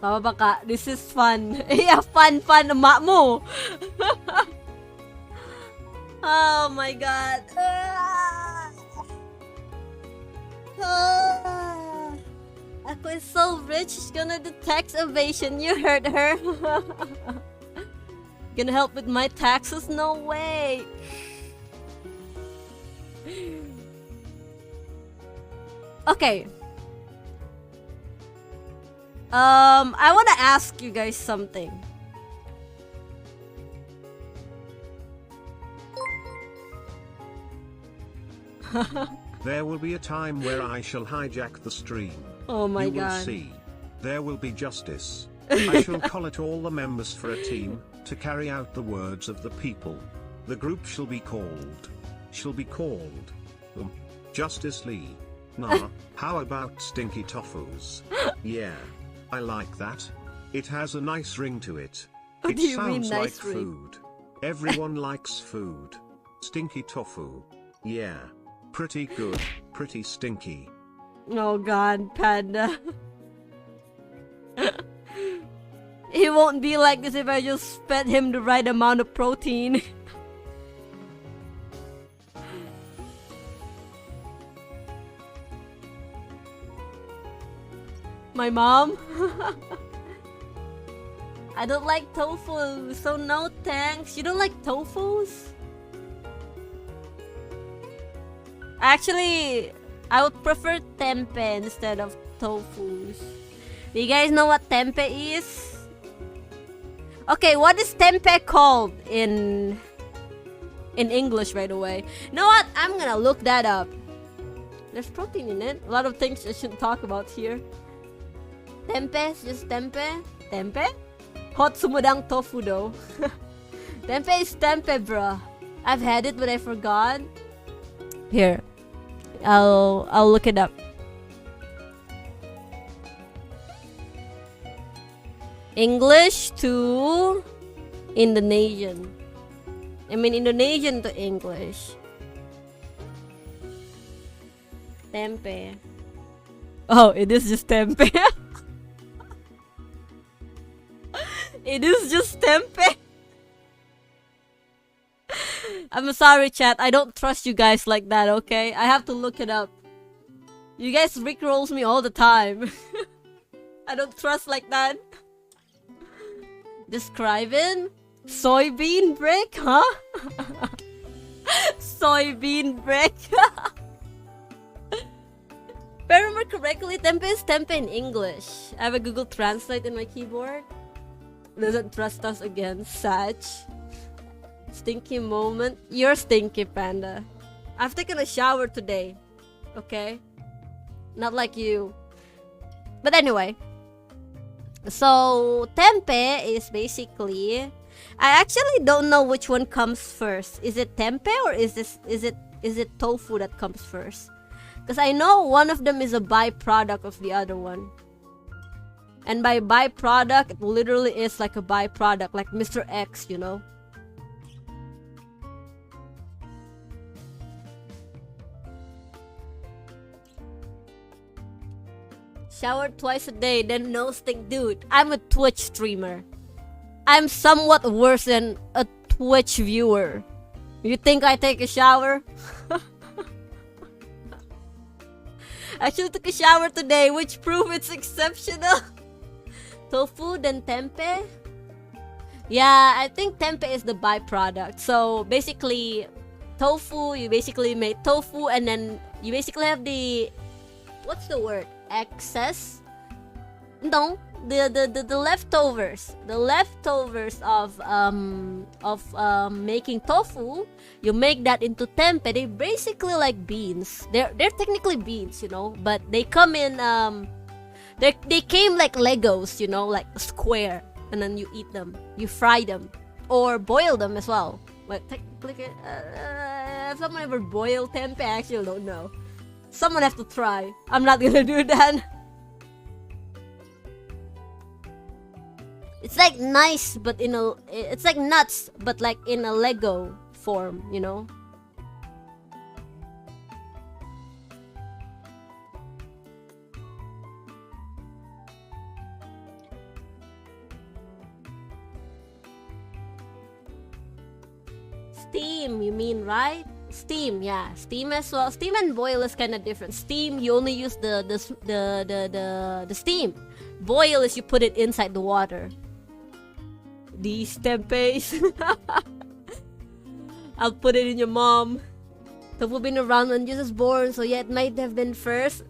Speaker 1: Mababa ka, this is fun. Yeah, fun, emak mo. Oh my God. Ako is so rich, she's gonna do tax evasion. You heard her. Gonna help with my taxes? No way. Okay. I wanna ask you guys something.
Speaker 2: There will be a time where I shall hijack the stream.
Speaker 1: Oh my God.
Speaker 2: You will see. There will be justice. I shall collate all the members for a team, to carry out the words of the people. The group shall be called. Justice Lee. Nah, how about Stinky Toffus? Yeah, I like that. It has a nice ring to it.
Speaker 1: What
Speaker 2: It
Speaker 1: do you
Speaker 2: sounds
Speaker 1: mean,
Speaker 2: like
Speaker 1: nice ring?
Speaker 2: food. Everyone likes food. Stinky tofu. Yeah. Pretty good, pretty stinky.
Speaker 1: Oh God, Panda. He won't be like this if I just fed him the right amount of protein. My mom? I don't like tofu, so no thanks. You don't like tofus? Actually, I would prefer tempeh instead of tofus. Do you guys know what tempeh is? Okay, what is tempeh called in English right away? You know what? I'm gonna look that up. There's protein in it. A lot of things I shouldn't talk about here. Tempeh is just tempeh. Tempeh? Hot sumudang tofu though. Tempeh is tempeh, bruh. I've had it, but I forgot. Here, I'll look it up. English to Indonesian. I mean Indonesian to English. Tempeh. Oh, it is just tempeh. It is just tempeh. I'm sorry, chat. I don't trust you guys like that, okay? I have to look it up. You guys rickrolls me all the time. I don't trust like that. Describing? Soybean brick, huh? Soybean brick. If I remember correctly, tempeh is tempeh in English. I have a Google Translate in my keyboard. Doesn't trust us again, Sag. Stinky moment. You're stinky, Panda. I've taken a shower today. Okay? Not like you. But anyway. So, tempeh is basically... I actually don't know which one comes first. Is it tempeh or is it tofu that comes first? Because I know one of them is a byproduct of the other one. And by byproduct, it literally is like a byproduct, like Mr. X, you know? Shower twice a day, then no stink. Dude, I'm a Twitch streamer. I'm somewhat worse than a Twitch viewer. You think I take a shower? I actually took a shower today, which proves it's exceptional. Tofu, then tempeh. Yeah, I think tempeh is the byproduct. So basically, tofu, you basically make tofu, and then you basically have the... What's the word? Excess? No, the leftovers. The leftovers of making tofu, you make that into tempeh. They're basically like beans. They're technically beans, you know, but they come in they came like Legos, you know, like square, and then you eat them. You fry them or boil them as well. But technically, if someone ever boiled tempeh, I actually don't know. Someone have to try. I'm not gonna do that. It's like nice, but in a... It's like nuts, but like in a Lego form, you know? Steam, you mean, right? Steam, yeah. Steam as well. Steam and boil is kind of different. Steam, you only use the steam. Boil is you put it inside the water. These tempehs. I'll put it in your mom. Tofu been around when Jesus born, so yeah, it might have been first.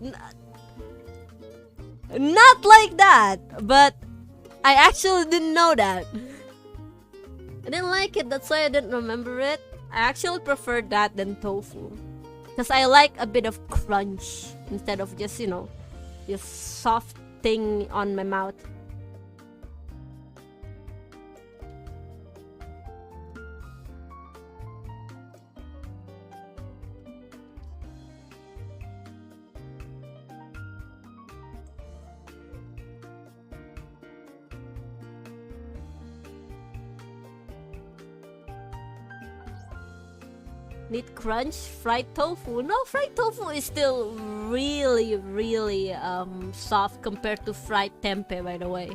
Speaker 1: Not like that, but I actually didn't know that. I didn't like it, that's why I didn't remember it. I actually prefer that than tofu. Because I like a bit of crunch instead of just, you know, just soft thing on my mouth. Need crunch? Fried tofu? No, fried tofu is still really, really soft compared to fried tempeh, by the way.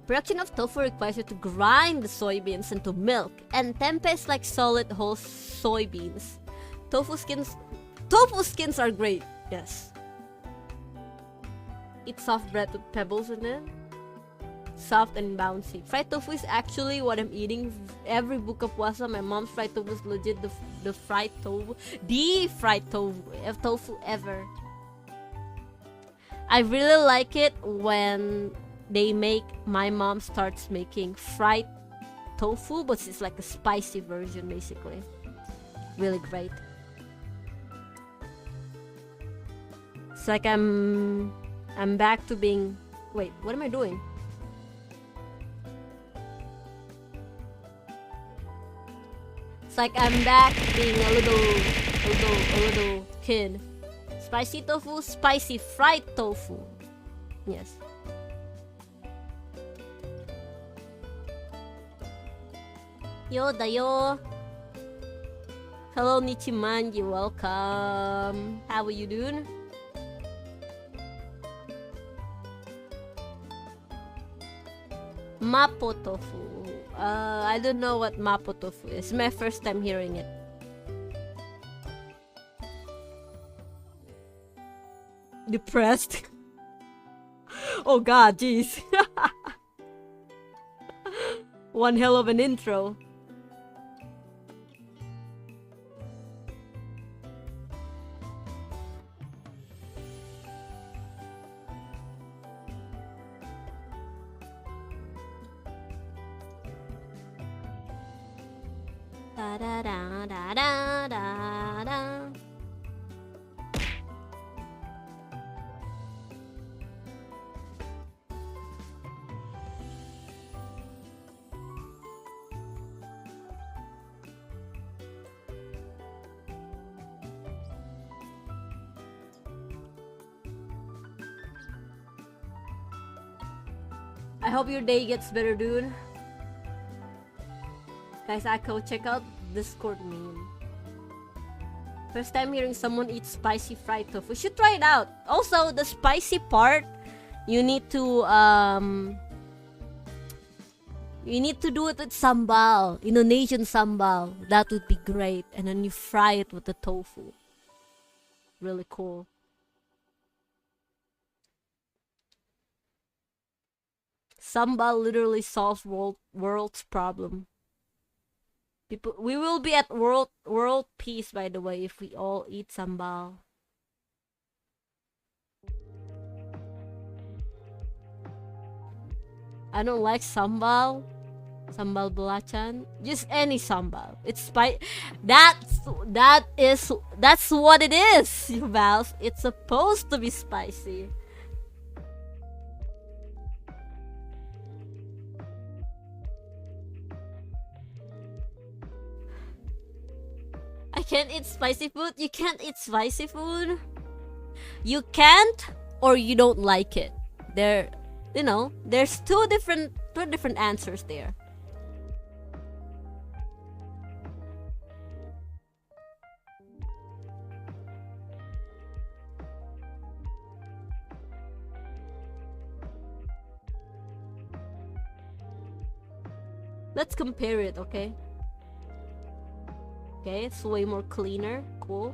Speaker 1: Production of tofu requires you to grind the soybeans into milk, and tempeh is like solid whole soybeans. Tofu skins are great, yes. Eat soft bread with pebbles in it. Soft and bouncy. Fried tofu is actually what I'm eating every book of Puasa. My mom's fried tofu is legit the fried tofu. The fried tofu ever. I really like it when my mom starts making fried tofu, but it's like a spicy version basically. Really great. It's like I'm back to being... Wait, what am I doing? It's like I'm back being a little kid. Spicy tofu, spicy fried tofu. Yes. Yo dayo. Hello Nichiman, you're welcome. How are you doing? Mapo tofu. I don't know what mapo tofu is. It's my first time hearing it. Depressed. Oh god, jeez. One hell of an intro. Da da da da da da da. I hope your day gets better, dude. Guys, Echo, check out Discord meme. First time hearing someone eat spicy fried tofu. Should try it out. Also, the spicy part, you need to do it with sambal, Indonesian sambal. That would be great. And then you fry it with the tofu. Really cool. Sambal literally solves world's problem. People, we will be at world peace, by the way, if we all eat sambal. I don't like sambal belacan, just any sambal. It's spicy. That's what it is, you Valve. It's supposed to be spicy. I can't eat spicy food. You can't eat spicy food. You can't, or you don't like it. There, there's two different answers there. Let's compare it, okay? Okay, it's way more cleaner. Cool.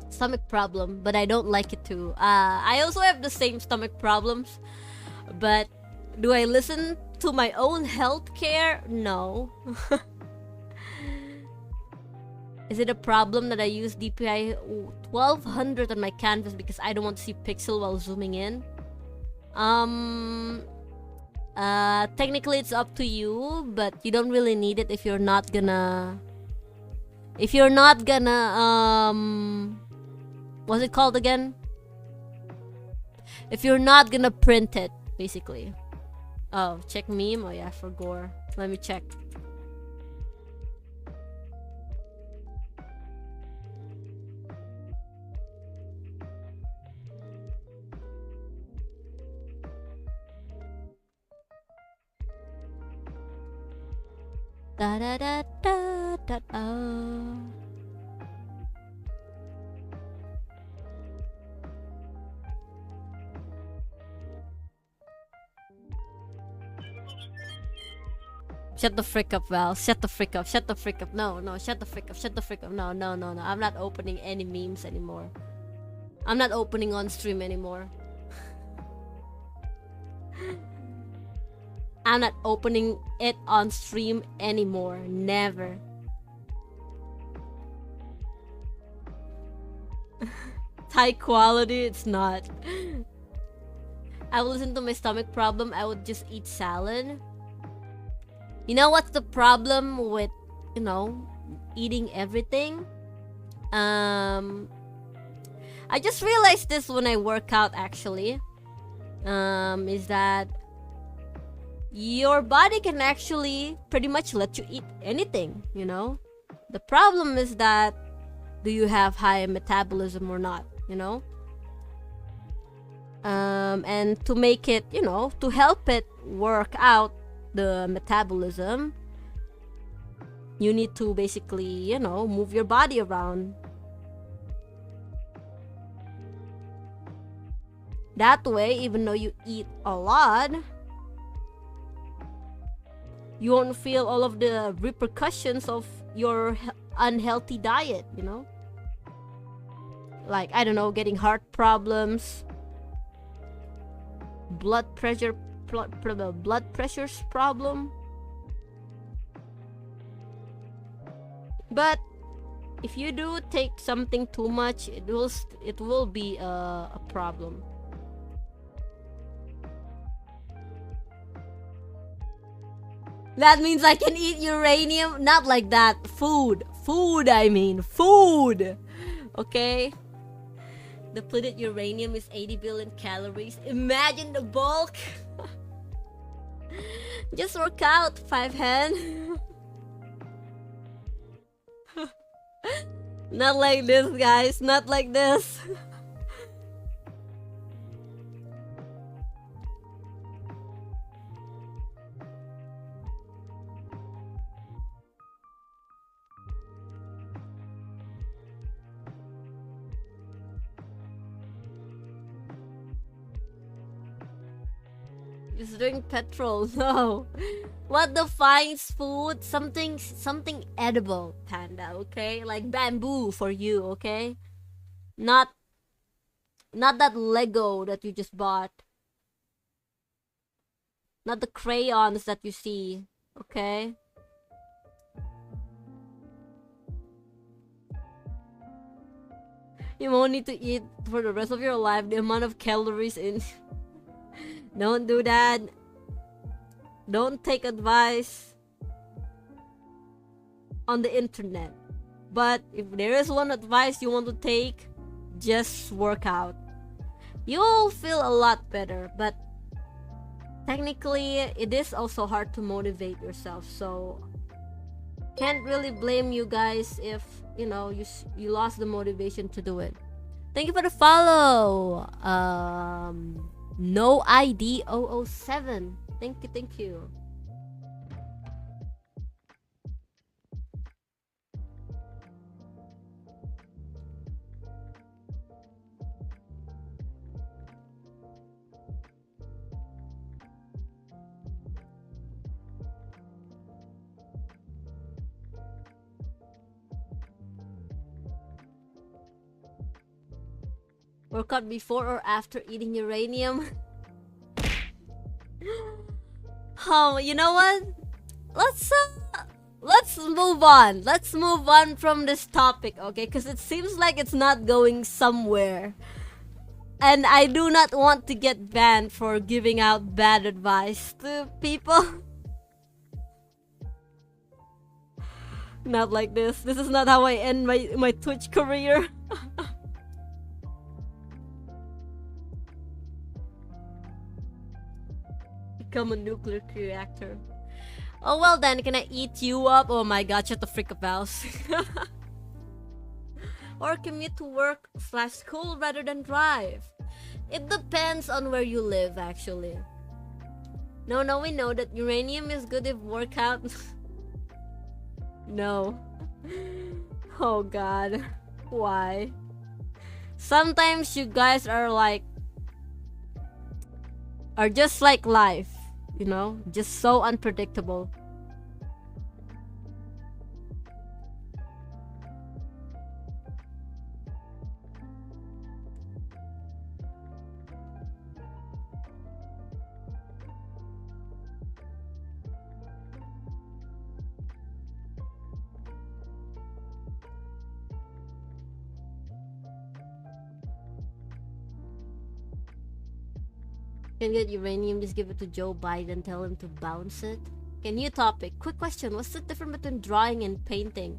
Speaker 1: Stomach problem, but I don't like it too. I also have the same stomach problems, but do I listen to my own healthcare? No. Is it a problem that I use DPI 1200 on my canvas because I don't want to see pixel while zooming in? Technically it's up to you, but you don't really need it if you're not gonna what's it called again? If you're not gonna print it, basically. Oh, check meme? Oh yeah, for gore. Let me check. Da da da da da da. Shut the frick up, Val. Shut the frick up. Shut the frick up. No, shut the frick up. Shut the frick up. No. I'm not opening any memes anymore. I'm not opening on stream anymore. I'm not opening it on stream anymore. Never. It's high quality, it's not. I will listen to my stomach problem. I would just eat salad. You know what's the problem with, eating everything? I just realized this when I work out, actually. Is that your body can actually pretty much let you eat anything, The problem is that, do you have high metabolism or not, And to make it, to help it work out the metabolism, you need to basically, you know, move your body around. That way, even though you eat a lot, you won't feel all of the repercussions of your unhealthy diet, you know? Like, I don't know, getting heart problems, blood pressure's problem. But if you do take something too much, it will be a problem. That means I can eat uranium? Not like that. Food. Food, I mean. Food. Okay? Depleted uranium is 80 billion calories. Imagine the bulk. Just work out, 5 hand. Not like this, guys. Not like this. Just drink petrol. No. What defines food? Something edible, Panda, okay? Like bamboo for you, okay? Not that Lego that you just bought. Not the crayons that you see, okay? You won't need to eat for the rest of your life the amount of calories in. Don't do that. Don't take advice on the internet. But if there is one advice you want to take, just work out. You'll feel a lot better, but technically it is also hard to motivate yourself, so can't really blame you guys if, you know, you lost the motivation to do it. Thank you for the follow. No ID 007. Thank you. Workout before or after eating uranium? Oh, you know what? Let's move on. Let's move on from this topic, okay? Because it seems like it's not going somewhere. And I do not want to get banned for giving out bad advice to people. Not like this. This is not how I end my Twitch career. Become a nuclear reactor. Oh well then, can I eat you up? Oh my god, shut the freak up, house. Or commute to work / school rather than drive. It depends on where you live, actually. No, we know that uranium is good if workout. No. Oh god. Why? Sometimes you guys are just like life, you know? Just so unpredictable. Can get uranium, just give it to Joe Biden, tell him to bounce it. Okay, new topic. Quick question, what's the difference between drawing and painting?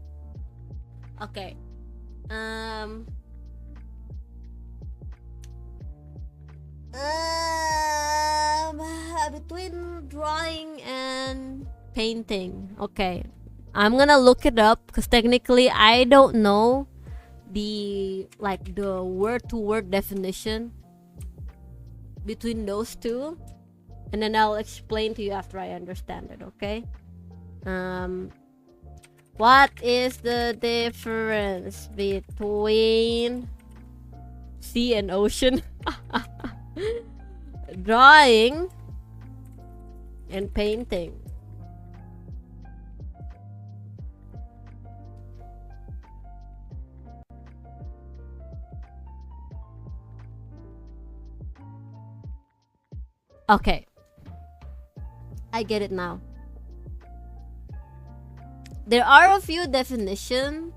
Speaker 1: Okay. Between drawing and painting. Okay. I'm gonna look it up because technically I don't know the word-to-word definition between those two, and then I'll explain to you after I understand it, okay? What is the difference between sea and ocean? Drawing and painting. Okay. I get it now. There are a few definitions,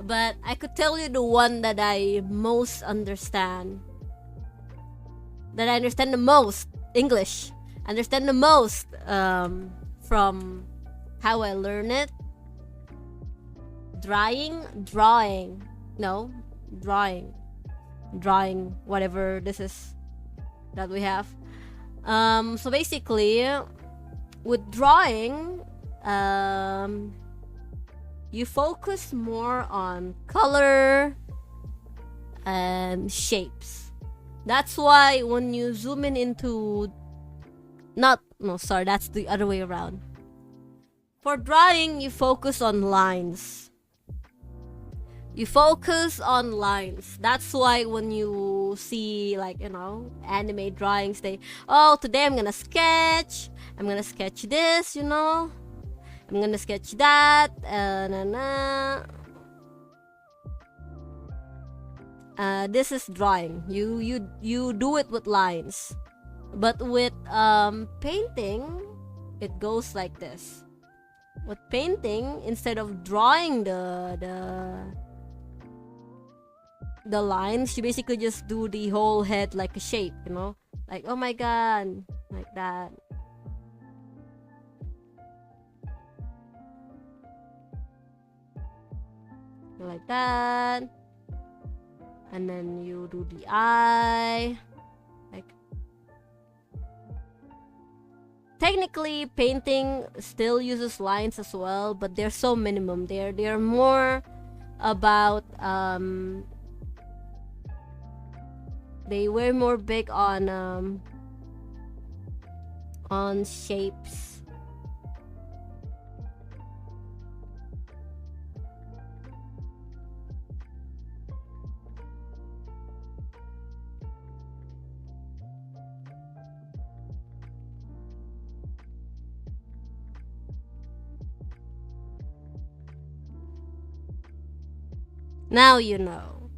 Speaker 1: but I could tell you the one that I most understand. That I understand the most. English. Understand the most from how I learn it. Drawing. No, drawing. Drawing, whatever this is that we have. So basically, with drawing, you focus more on color and shapes. That's why when you zoom in into that's the other way around. For drawing, you focus on lines. That's why when you see, like, anime drawings, today I'm gonna sketch this, I'm gonna sketch that, this is drawing. You do it with lines. But with painting, it goes like this. With painting, instead of drawing the lines, you basically just do the whole head like a shape, like, oh my god, like that. Like that. And then you do the eye. Like, technically painting still uses lines as well, but they're so minimum. They're more about they were more big on shapes. Now you know.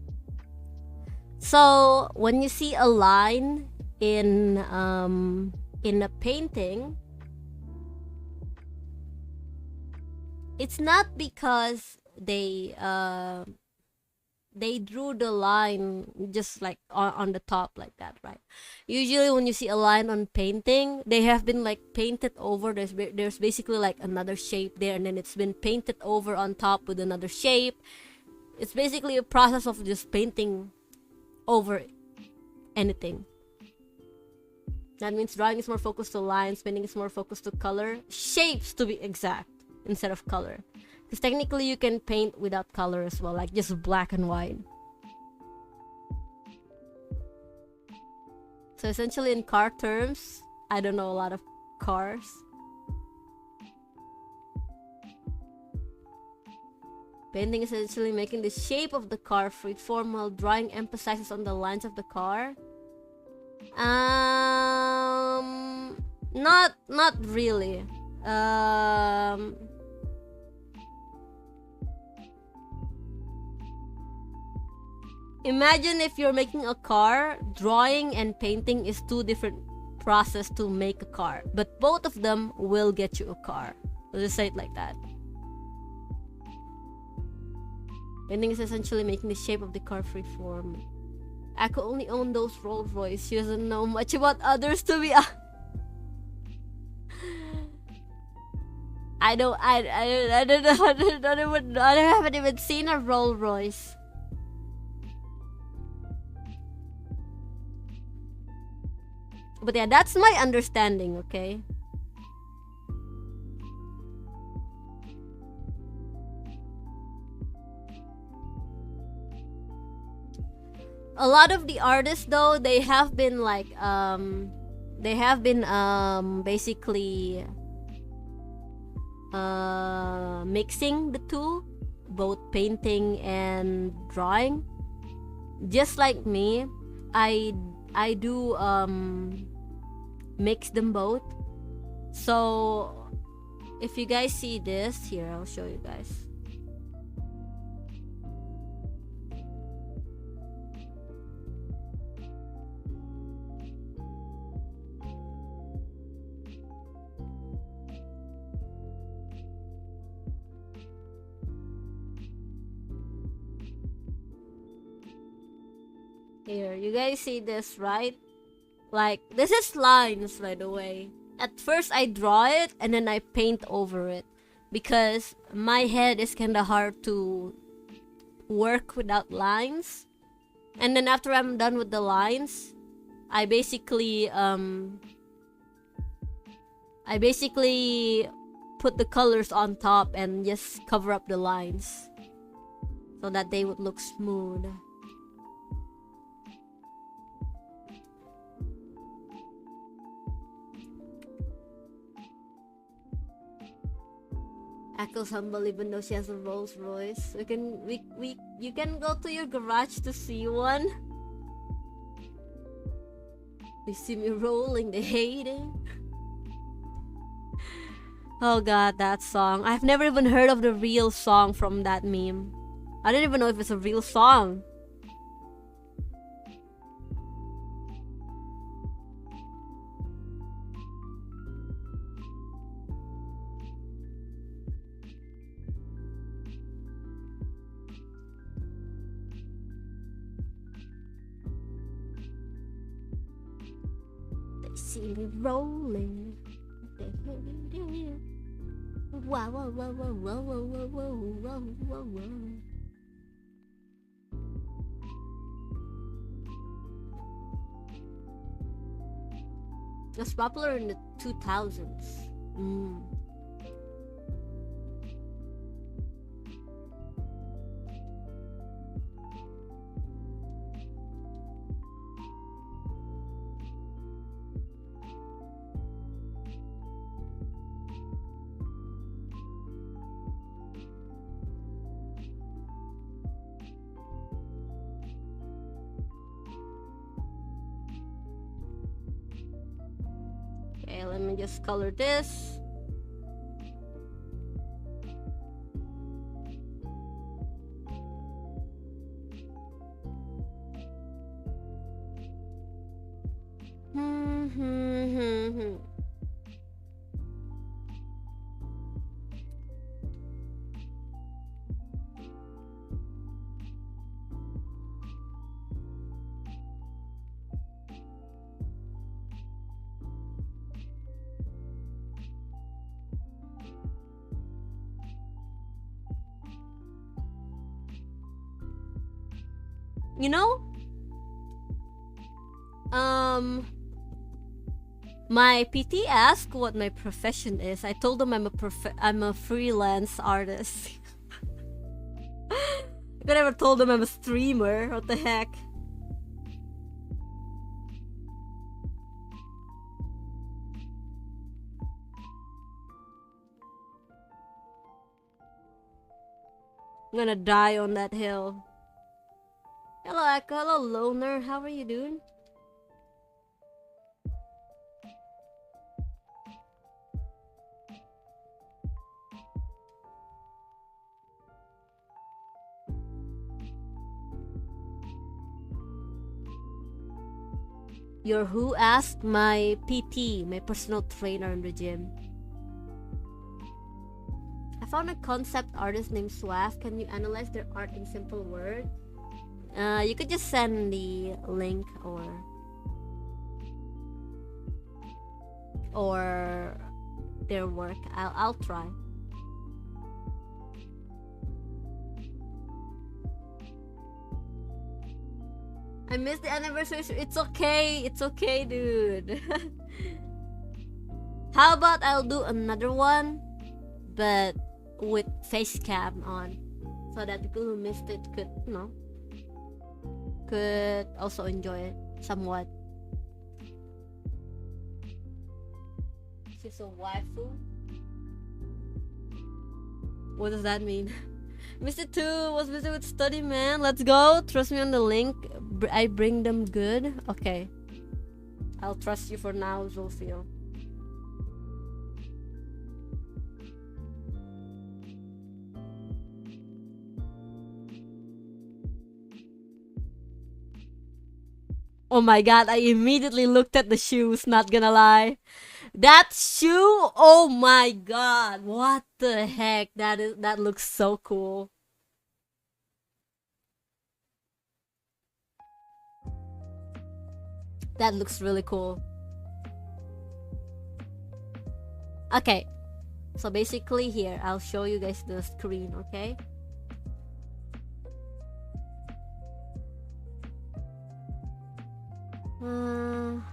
Speaker 1: So when you see a line in a painting, it's not because they drew the line just like on the top like that, right? Usually when you see a line on painting, they have been like painted over. There's basically like another shape there, and then it's been painted over on top with another shape. It's basically a process of just painting over anything. That means drawing is more focused to lines, painting is more focused to color, shapes to be exact, instead of color. Because technically you can paint without color as well, like just black and white. So essentially in car terms, I don't know a lot of cars. Painting is essentially making the shape of the car freeform, while drawing emphasizes on the lines of the car. Not really. Imagine if you're making a car, drawing and painting is two different process to make a car, but both of them will get you a car. Let's just say it like that. Painting is essentially making the shape of the car freeform. I could only own those Rolls Royce. She doesn't know much about others, to be honest. I haven't even seen a Rolls Royce. But yeah, that's my understanding, okay? A lot of the artists though, they have been like basically mixing the two, both painting and drawing. Just like me, I do mix them both. So if you guys see this here, I'll show you guys. Here, you guys see this, right? Like, this is lines, by the way. At first, I draw it and then I paint over it. Because my head is kinda hard to work without lines. And then after I'm done with the lines, I basically put the colors on top and just cover up the lines. So that they would look smooth. Echo's humble even though she has a Rolls Royce. You can go to your garage to see one. They see me rolling, they hate it. Oh god, that song. I've never even heard of the real song from that meme. I don't even know if it's a real song. See me rolling. Wow, wow, wow, wow, wow, wow, wow, wow, wow, wow. It was popular in the 2000s. Okay, let me just color this. You know, my PT asked what my profession is. I told him I'm a freelance artist. I never told him I'm a streamer. What the heck? I'm gonna die on that hill. Hello Echo, hello Loner, how are you doing? You're who? Asked my PT, my personal trainer in the gym. I found a concept artist named Swaf. Can you analyze their art in simple words? You could just send the link or their work. I'll try. I missed the anniversary. It's okay, dude. How about I'll do another one, but with face cam on, so that people who missed it could, you know, could also enjoy it somewhat. She's a waifu. What does that mean? Mr. 2 was busy with study, man. Let's go. Trust me on the link. I bring them good. Okay. I'll trust you for now, Zofio. Oh my god, I immediately looked at the shoes, not gonna lie. That shoe, oh my god, what the heck? That looks so cool. That looks really cool. Okay, so basically here, I'll show you guys the screen, okay?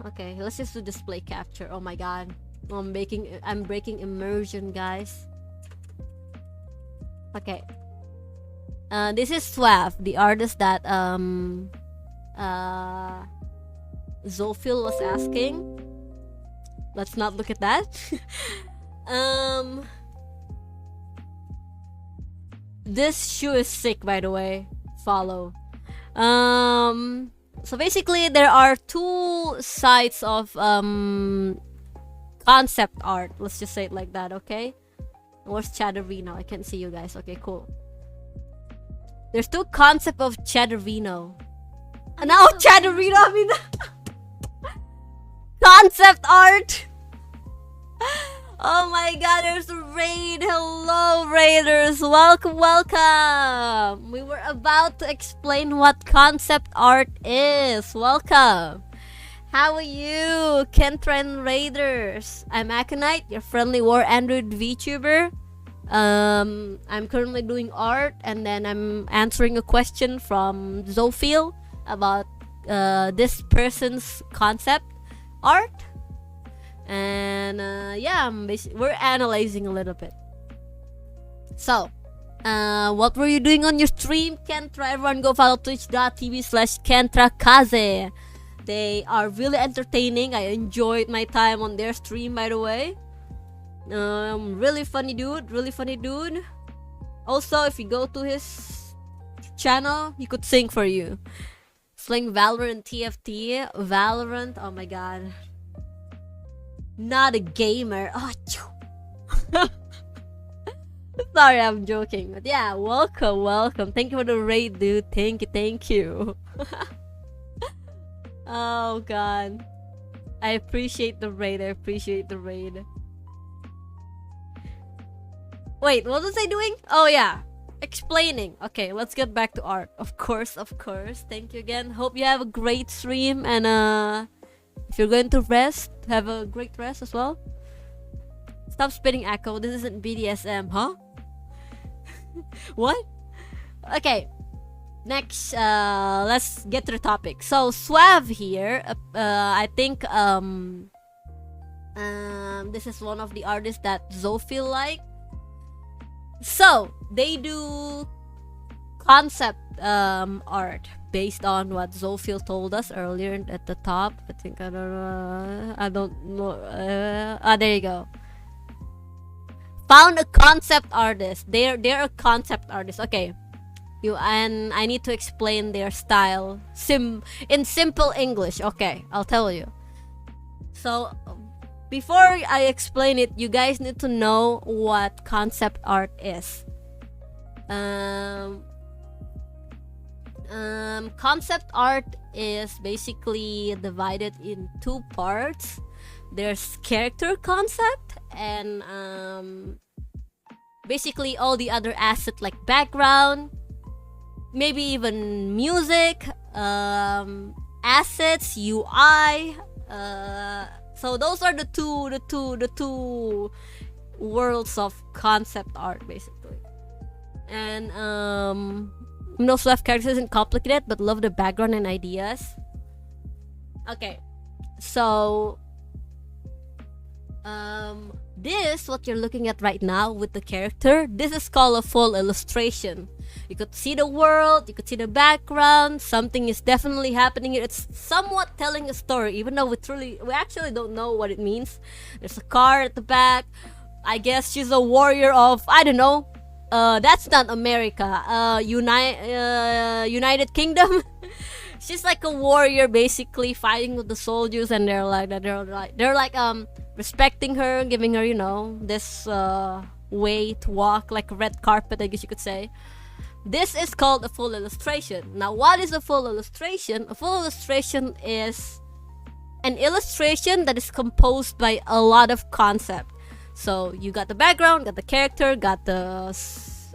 Speaker 1: Okay, let's just do display capture. Oh my god, I'm breaking immersion, guys. Okay, this is Swav, the artist that Zofil was asking. Let's not look at that. This shoe is sick, by the way. Follow. So basically, there are two sides of concept art. Let's just say it like that, okay? Where's Chadderino? I can't see you guys. Okay, cool. There's two concept of Chadderino. Now Chadderino, I mean concept art. Oh my god, there's a raid. Hello, raiders. Welcome, welcome. We were about to explain what concept art is. Welcome. How are you, Kentren Raiders? I'm Aconite, your friendly war Android VTuber. I'm currently doing art, and then I'm answering a question from Zofil about this person's concept art. And yeah, we're analyzing a little bit. So, what were you doing on your stream, Kentra? Everyone go follow twitch.tv/KentraKaze. They are really entertaining. I enjoyed my time on their stream, by the way. Really funny dude. Also, if you go to his channel, he could sing for you. Sling Valorant TFT. Valorant, oh my god. Not a gamer. Oh, sorry, I'm joking. But yeah, welcome. Thank you for the raid, dude. Thank you. Oh god, I appreciate the raid. Wait, what was I doing? Oh yeah, explaining. Okay, let's get back to art. Of course. Thank you again. Hope you have a great stream, and if you're going to rest, have a great rest as well. Stop spitting echo. This isn't BDSM, huh? What? Okay. Next, let's get to the topic. So Swav here, I think this is one of the artists that Zofil like. So they do concept art based on what Zofil told us earlier at the top. I think I don't know. There you go. Found a concept artist. They're a concept artist. Okay. And I need to explain their style in simple English. Okay, I'll tell you. So before I explain it, you guys need to know what concept art is. Concept art is basically divided in two parts. There's character concept and basically all the other assets like background, maybe even music, assets, UI. So those are the two worlds of concept art basically. And no Swift characters isn't complicated, but love the background and ideas. Okay, so this what you're looking at right now with the character, this is called a full illustration. You could see the world, you could see the background, something is definitely happening here. It's somewhat telling a story, even though we actually don't know what it means. There's a car at the back. I guess she's a warrior of, I don't know, That's not America. United Kingdom. She's like a warrior, basically fighting with the soldiers, and they're like respecting her, giving her, you know, this way to walk, like a red carpet, I guess you could say. This is called a full illustration. Now, what is a full illustration? A full illustration is an illustration that is composed by a lot of concept. So you got the background, got the character, got the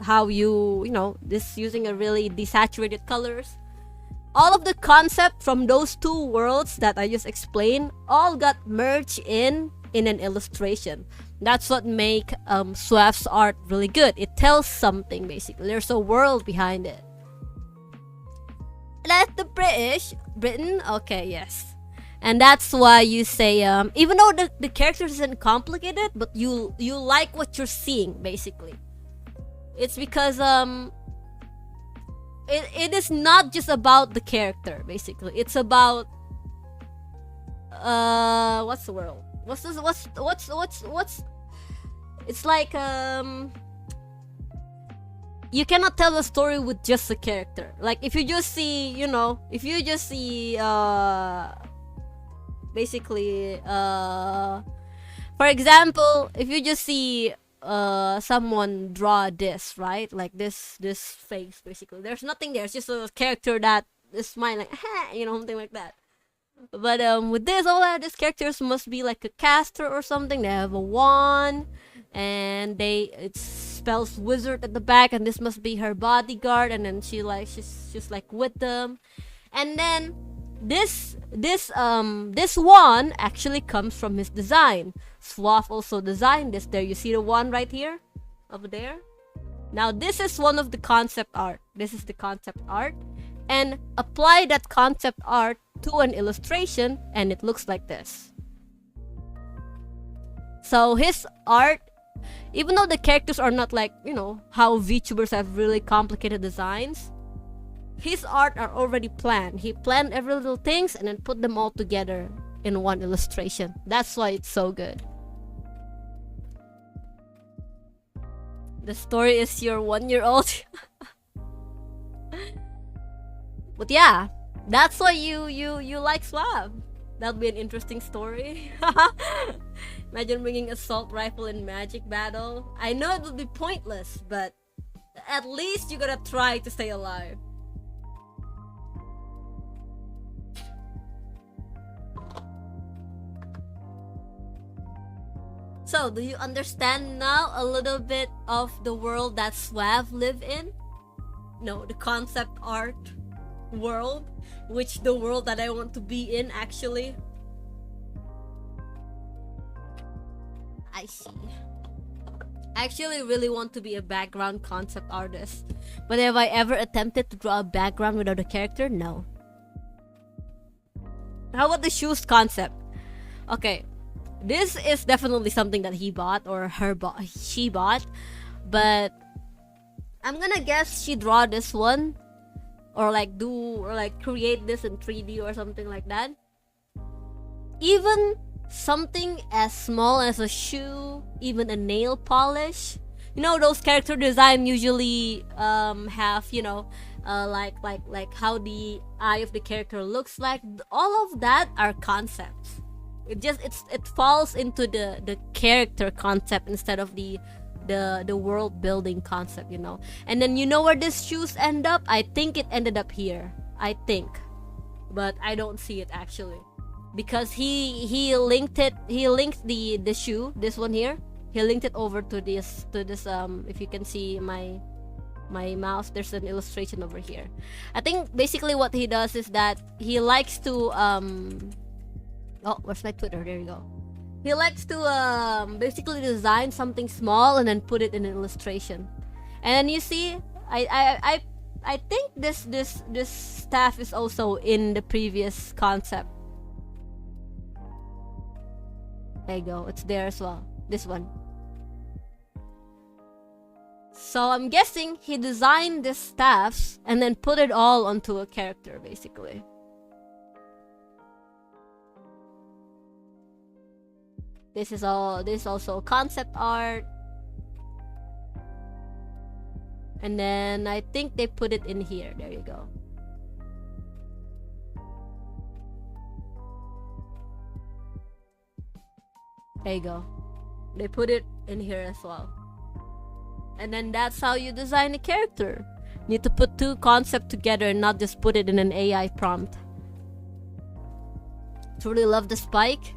Speaker 1: how you know, this using a really desaturated colors. All of the concept from those two worlds that I just explained all got merged in an illustration. That's what make Suaf's art really good. It tells something, basically. There's a world behind it. Let the Britain, okay, yes. And that's why you say, even though the character isn't complicated, but you like what you're seeing, basically. It's because it is not just about the character, basically. It's about what's the world? What's it's like you cannot tell a story with just a character. Like if you just see, you know, basically for example, if you just see someone draw this, right? Like this face, basically. There's nothing there. It's just a character that is smiling, you know, something like that. But with this, these characters must be like a caster or something. They have a wand, and it spells wizard at the back, and this must be her bodyguard, and then she's like with them. And then this wand actually comes from his design. Suaf also designed this. There, you see the wand right here, over there. Now this is one of the concept art. This is the concept art, and apply that concept art to an illustration, and it looks like this. So his art, even though the characters are not like, you know, how VTubers have really complicated designs, his art are already planned. He planned every little things and then put them all together in one illustration. That's why it's so good. The story is your 1-year-old. But yeah, that's why you like Suaf. That'll be an interesting story. Imagine bringing assault rifle in magic battle. I know it would be pointless, but at least you gotta try to stay alive. So, do you understand now a little bit of the world that Suaf live in? No, the concept art world, which the world that I want to be in, actually. I see. I actually really want to be a background concept artist, but have I ever attempted to draw a background without a character? No. How about the shoes concept? Okay, this is definitely something that he bought, or she bought, but I'm gonna guess she draw this one, or like create this in 3D or something like that. Even something as small as a shoe, even a nail polish. You know, those character design usually have, you know, like how the eye of the character looks like. All of that are concepts. It falls into the character concept instead of the world building concept, you know. And then you know where these shoes end up? I think it ended up here. I think, but I don't see it actually, because he linked the shoe, this one here. He linked it over to this if you can see my mouse, there's an illustration over here. I think basically what he does is that he likes to oh, where's my Twitter? There you go. He likes to basically design something small and then put it in an illustration. And then you see, I think this staff is also in the previous concept. There you go, it's there as well. This one. So I'm guessing he designed the staffs and then put it all onto a character, basically. This is also concept art. And then I think they put it in here. There you go. There you go. They put it in here as well. And then that's how you design a character. You need to put two concepts together and not just put it in an AI prompt. Truly love the spike.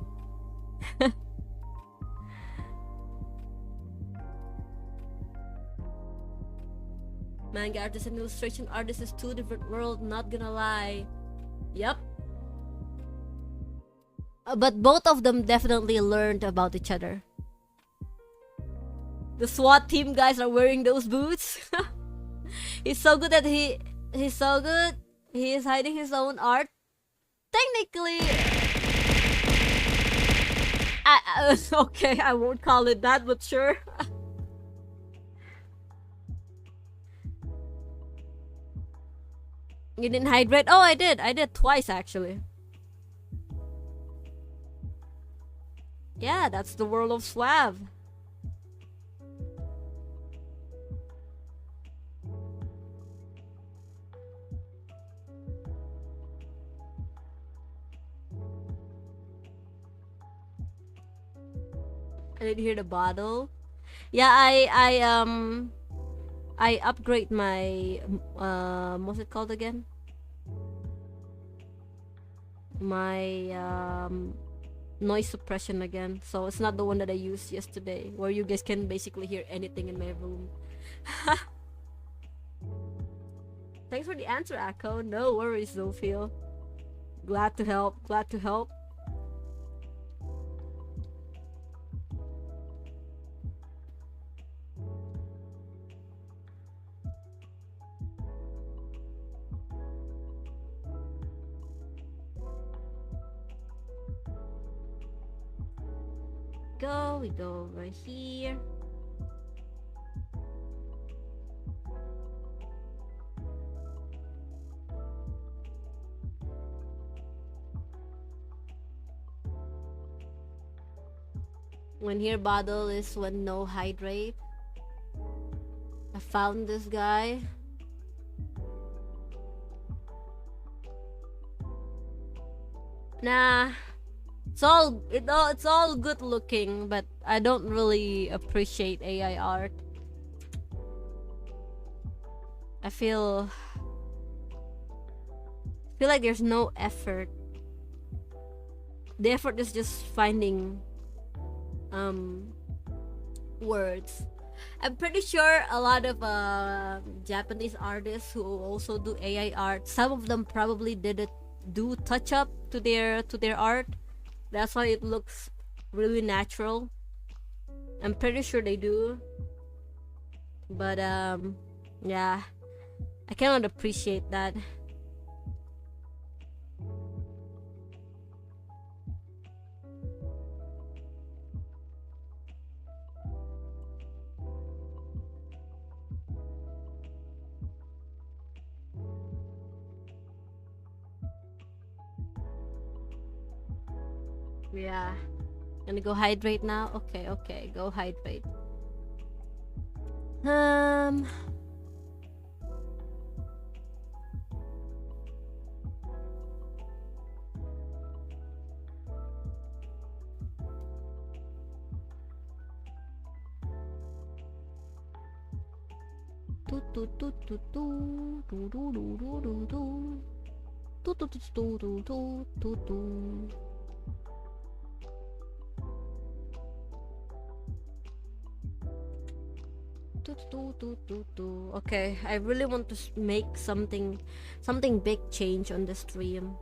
Speaker 1: Manga artist and illustration artist is two different worlds, not gonna lie. Yep. But both of them definitely learned about each other. The SWAT team guys are wearing those boots. He's so good that he's so good. He is hiding his own art. Technically, okay, I won't call it that, but sure. You didn't hydrate? Oh, I did. I did twice actually. Yeah, that's the world of Suave. I didn't hear the bottle. Yeah, I upgrade my what's it called again? My noise suppression again. So it's not the one that I used yesterday, where you guys can basically hear anything in my room. Thanks for the answer, Echo. No worries, Zofio. Glad to help. Glad to help. We go over here. When here bottle is when no hydrate. I found this guy. Nah. It's all good looking, but I don't really appreciate AI art. I feel like there's no effort. The effort is just finding words. I'm pretty sure a lot of Japanese artists who also do AI art, some of them probably do touch up to their art. That's why it looks really natural. I'm pretty sure they do. But yeah, I cannot appreciate that. Yeah. Gonna go hydrate now? Okay, go hydrate. Okay, I really want to make something big change on the stream.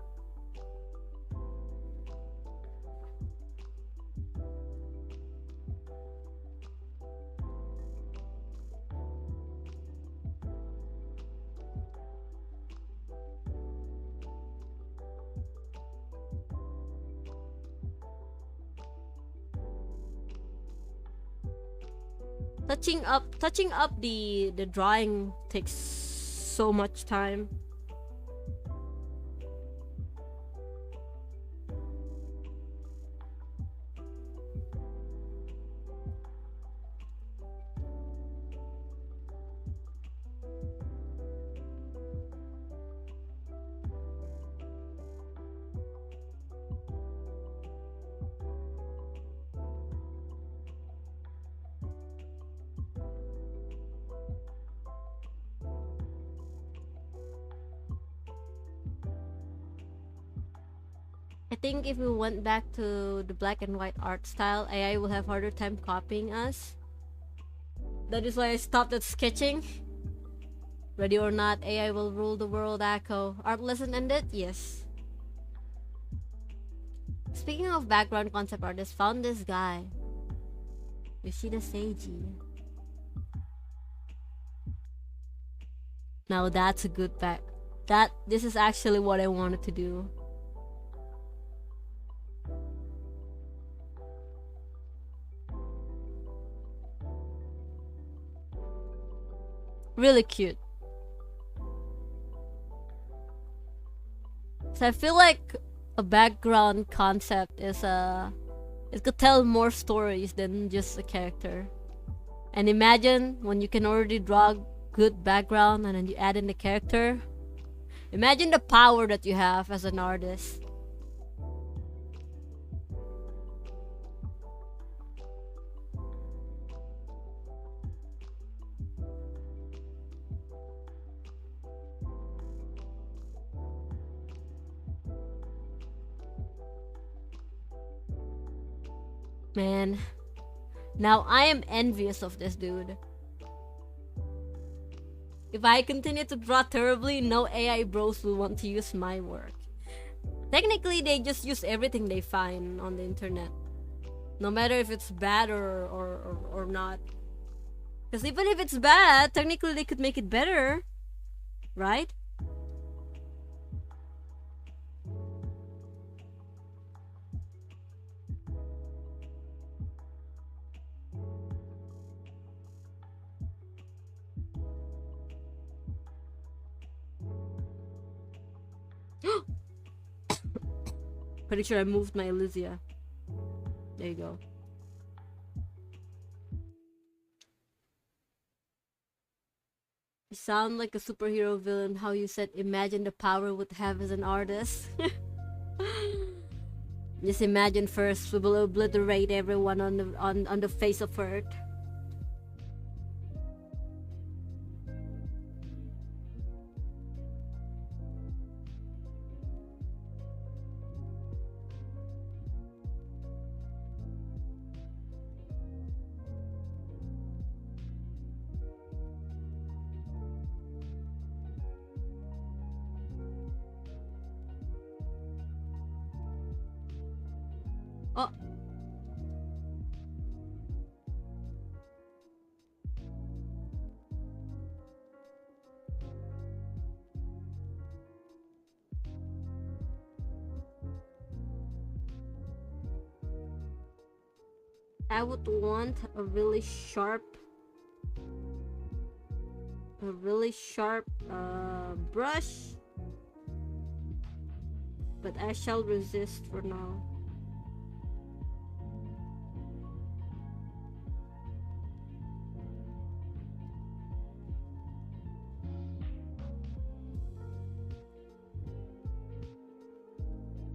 Speaker 1: Touching up the drawing takes so much time. think if we went back to the black and white art style, AI will have harder time copying us. That is why I stopped at sketching. Ready or not, AI will rule the world, Echo. Art lesson ended? Yes. Speaking of background concept artists, found this guy. Yoshida Seiji. Now that's a good back. This is actually what I wanted to do. Really cute. So I feel like a background concept is it could tell more stories than just a character. And imagine when you can already draw good background and then you add in the character. Imagine the power that you have as an artist. Man, now I am envious of this dude. If I continue to draw terribly, no AI bros will want to use my work. Technically, they just use everything they find on the internet. No matter if it's bad or not. Because even if it's bad, technically they could make it better. Right? Pretty sure I moved my Elysia. There you go. You sound like a superhero villain. How you said imagine the power would have as an artist. Just imagine first we will obliterate everyone on the face of Earth. Oh. I would want a really sharp brush, but I shall resist for now.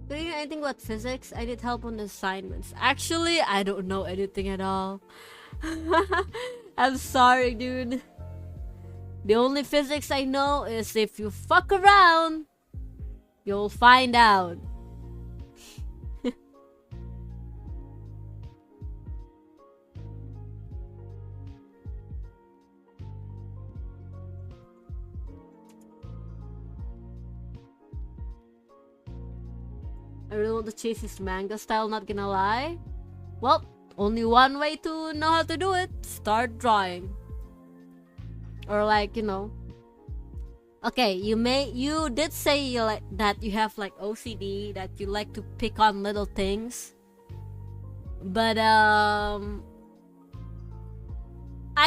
Speaker 1: Do you know anything about physics? I need help on the assignments. Actually, I don't know anything at all. I'm sorry, dude. The only physics I know is if you fuck around, you'll find out. I really want to chase his manga style, not gonna lie. Well, only one way to know how to do it. Start drawing. Or like, you know. Okay, you did say you like that you have like OCD, that you like to pick on little things. But I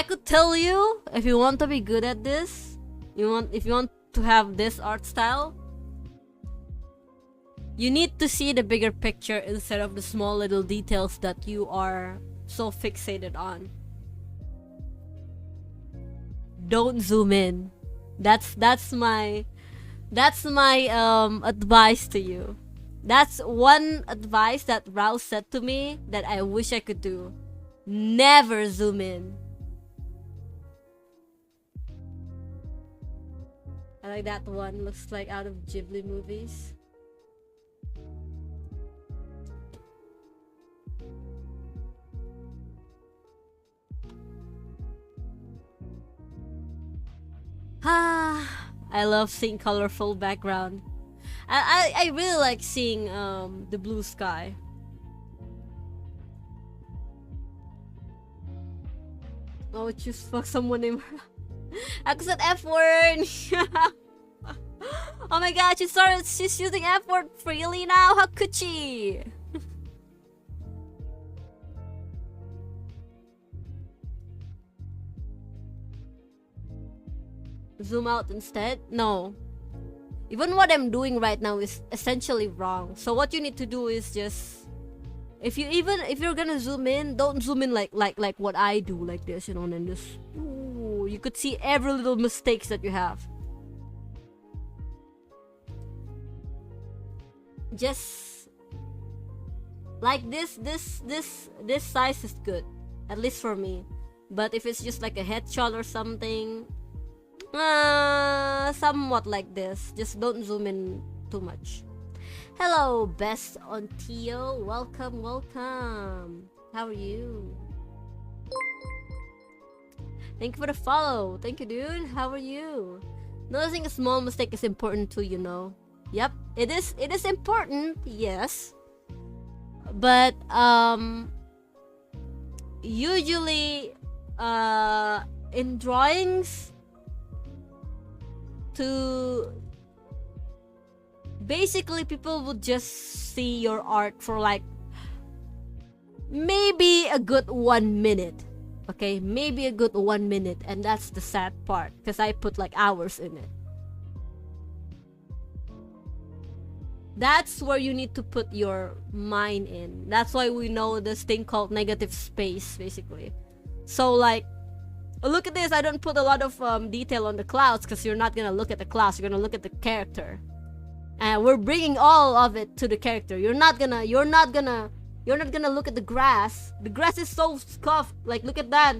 Speaker 1: could tell you, if you want to be good at this, if you want to have this art style, you need to see the bigger picture instead of the small little details that you are so fixated on. Don't zoom in. That's my advice to you. That's one advice that Rouse said to me that I wish I could do. Never zoom in. I like that one. Looks like out of Ghibli movies. I love seeing colorful background. I really like seeing the blue sky. Oh, just fuck someone named. Aku said F word. Oh my god, she's using F word freely now. How could she? Zoom out instead? No. Even what I'm doing right now is essentially wrong. So what you need to do is just, if you're gonna zoom in, don't zoom in like what I do, like this, you know, and then just, ooh, you could see every little mistakes that you have. Just like this size is good, at least for me. But if it's just like a headshot or something, somewhat like this, just don't zoom in too much. Hello, Best on Tio. Welcome. How are you? Thank you for the follow. Thank you, dude. How are you? Noticing a small mistake is important too, you know. Yep, it is important, yes. But usually in drawings, to basically people would just see your art for like maybe a good 1 minute. Okay, maybe a good 1 minute, and that's the sad part because I put like hours in it. That's where you need to put your mind in. That's why we know this thing called negative space, basically. So like, look at this. I don't put a lot of detail on the clouds because you're not gonna look at the clouds. You're gonna look at the character, and we're bringing all of it to the character. You're not gonna look at the grass. The grass is so scuffed. Like, look at that.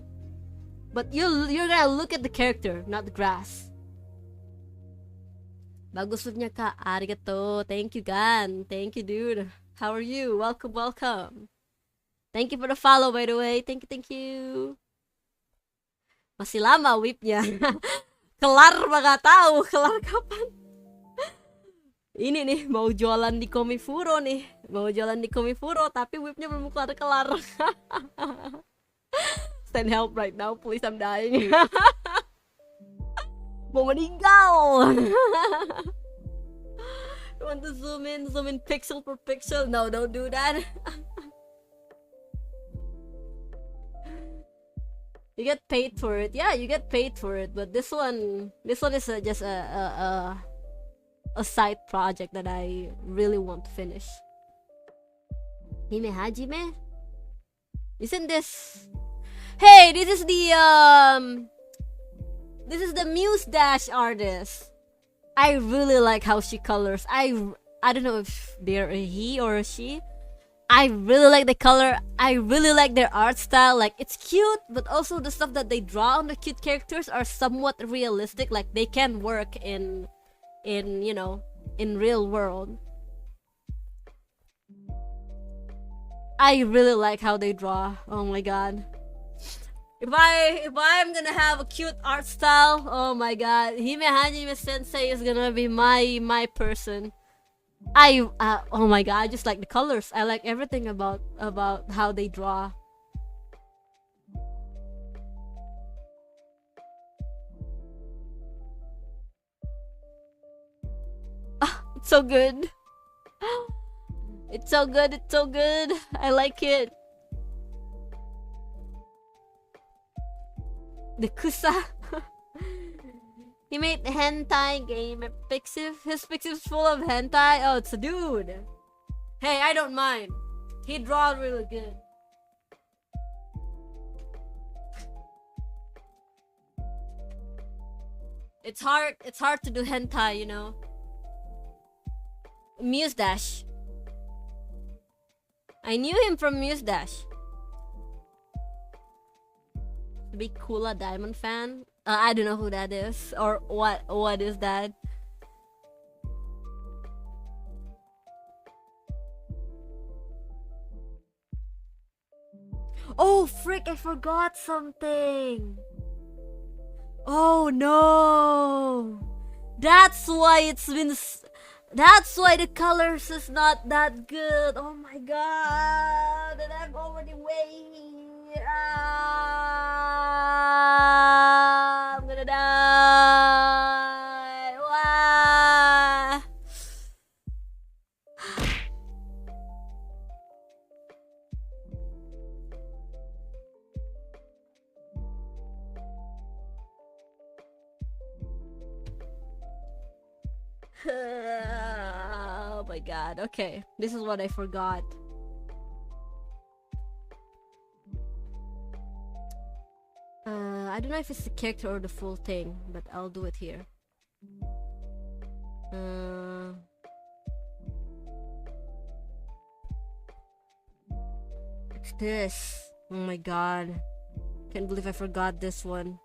Speaker 1: But you're gonna look at the character, not the grass. Bagus foodnya, Kak. Arigato. Thank you, Gan. Thank you, dude. How are you? Welcome. Thank you for the follow, by the way. Thank you. Masih lama whipnya. Kelar mah gak tahu. Kelar kapan? Ini nih, mau jualan di comifuro nih. Tapi whipnya belum kelar. Send help right now, please. I'm dying. Mau meninggal. You want to zoom in pixel per pixel? No, don't do that. You get paid for it. Yeah, you get paid for it. But this one is just a side project that I really want to finish. Hime Hajime? Isn't this? Hey, this is the Muse Dash artist. I really like how she colors. I don't know if they're a he or a she. I really like the color. I really like their art style. Like, it's cute, but also the stuff that they draw on the cute characters are somewhat realistic. Like, they can work in you know, in real world. I really like how they draw. Oh my god. If I'm gonna have a cute art style, oh my god, Hime Hajime Sensei is gonna be my person. Oh my god, I just like the colors. I like everything about how they draw. It's so good. It's so good. I like it. The Kusa. He made hentai game at Pixiv. His Pixiv's full of hentai. Oh, it's a dude. Hey, I don't mind. He draws really good. It's hard to do hentai, you know. Muse Dash. I knew him from Muse Dash. Big Kula Diamond fan. I don't know who that is or what is that. Oh frick, I forgot something. Oh no, That's why it's been. That's why the colors is not that good. Oh my god! And I'm already way. I'm gonna die. Why? Oh my god. Okay, this is what I forgot. I don't know if it's the character or the full thing, but I'll do it here. It's this. Oh my god. Can't believe I forgot this one.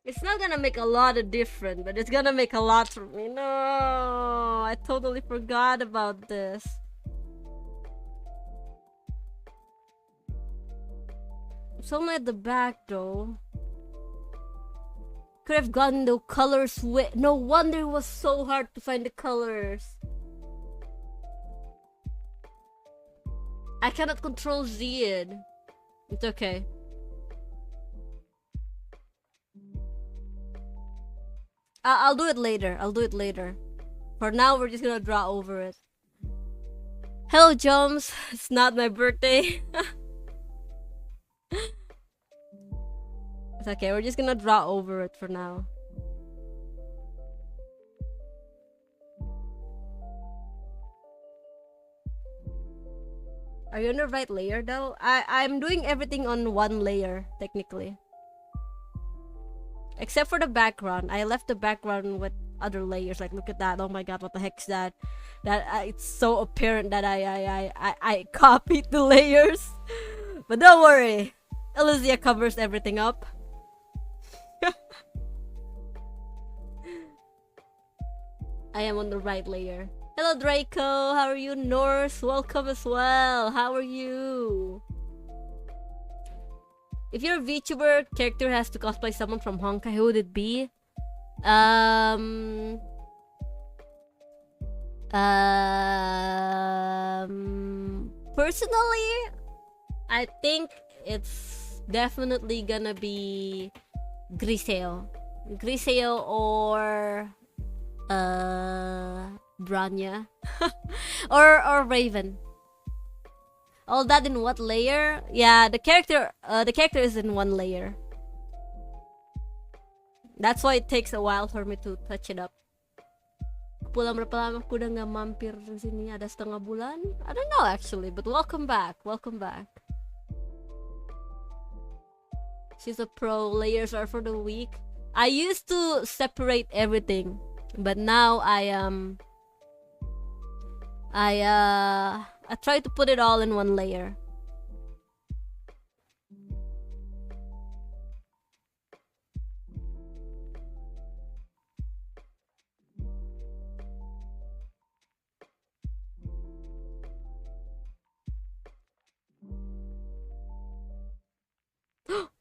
Speaker 1: It's not gonna make a lot of difference, but it's gonna make a lot for me. No, I totally forgot about this. It's only at the back though. Could have gotten the colors with. No wonder it was so hard to find the colors. I cannot control Z it. It's okay. I'll do it later. I'll do it later. For now, we're just gonna draw over it. Hello, Joms. It's not my birthday. It's okay. We're just gonna draw over it for now. Are you on the right layer though? I'm doing everything on one layer technically. Except for the background. I left the background with other layers. Like, look at that. Oh my god, what the heck's that? It's so apparent that I copied the layers. But don't worry. Elysia covers everything up. I am on the right layer. Hello, Draco. How are you? Norse, welcome as well. How are you? If your VTuber character has to cosplay someone from Honkai, who would it be? Personally, I think it's definitely gonna be Griseo. Griseo or Branya. or Raven. All that in what layer? Yeah, the character is in one layer. That's why it takes a while for me to touch it up. Pulang berapa lama aku udah nggak mampir di sini? Ada setengah bulan? I don't know actually, but welcome back. Welcome back. She's a pro. Layers are for the weak. I used to separate everything, but now I try to put it all in one layer.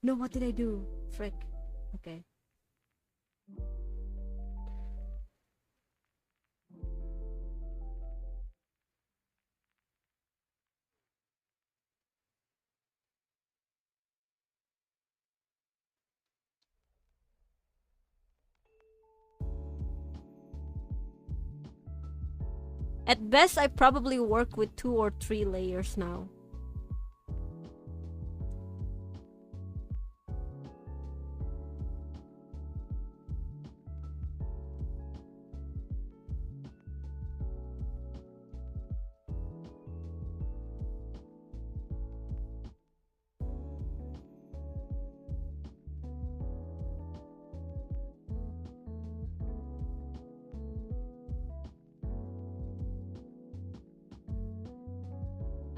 Speaker 1: No, what did I do? Frick. Okay. At best, I probably work with 2 or 3 layers now.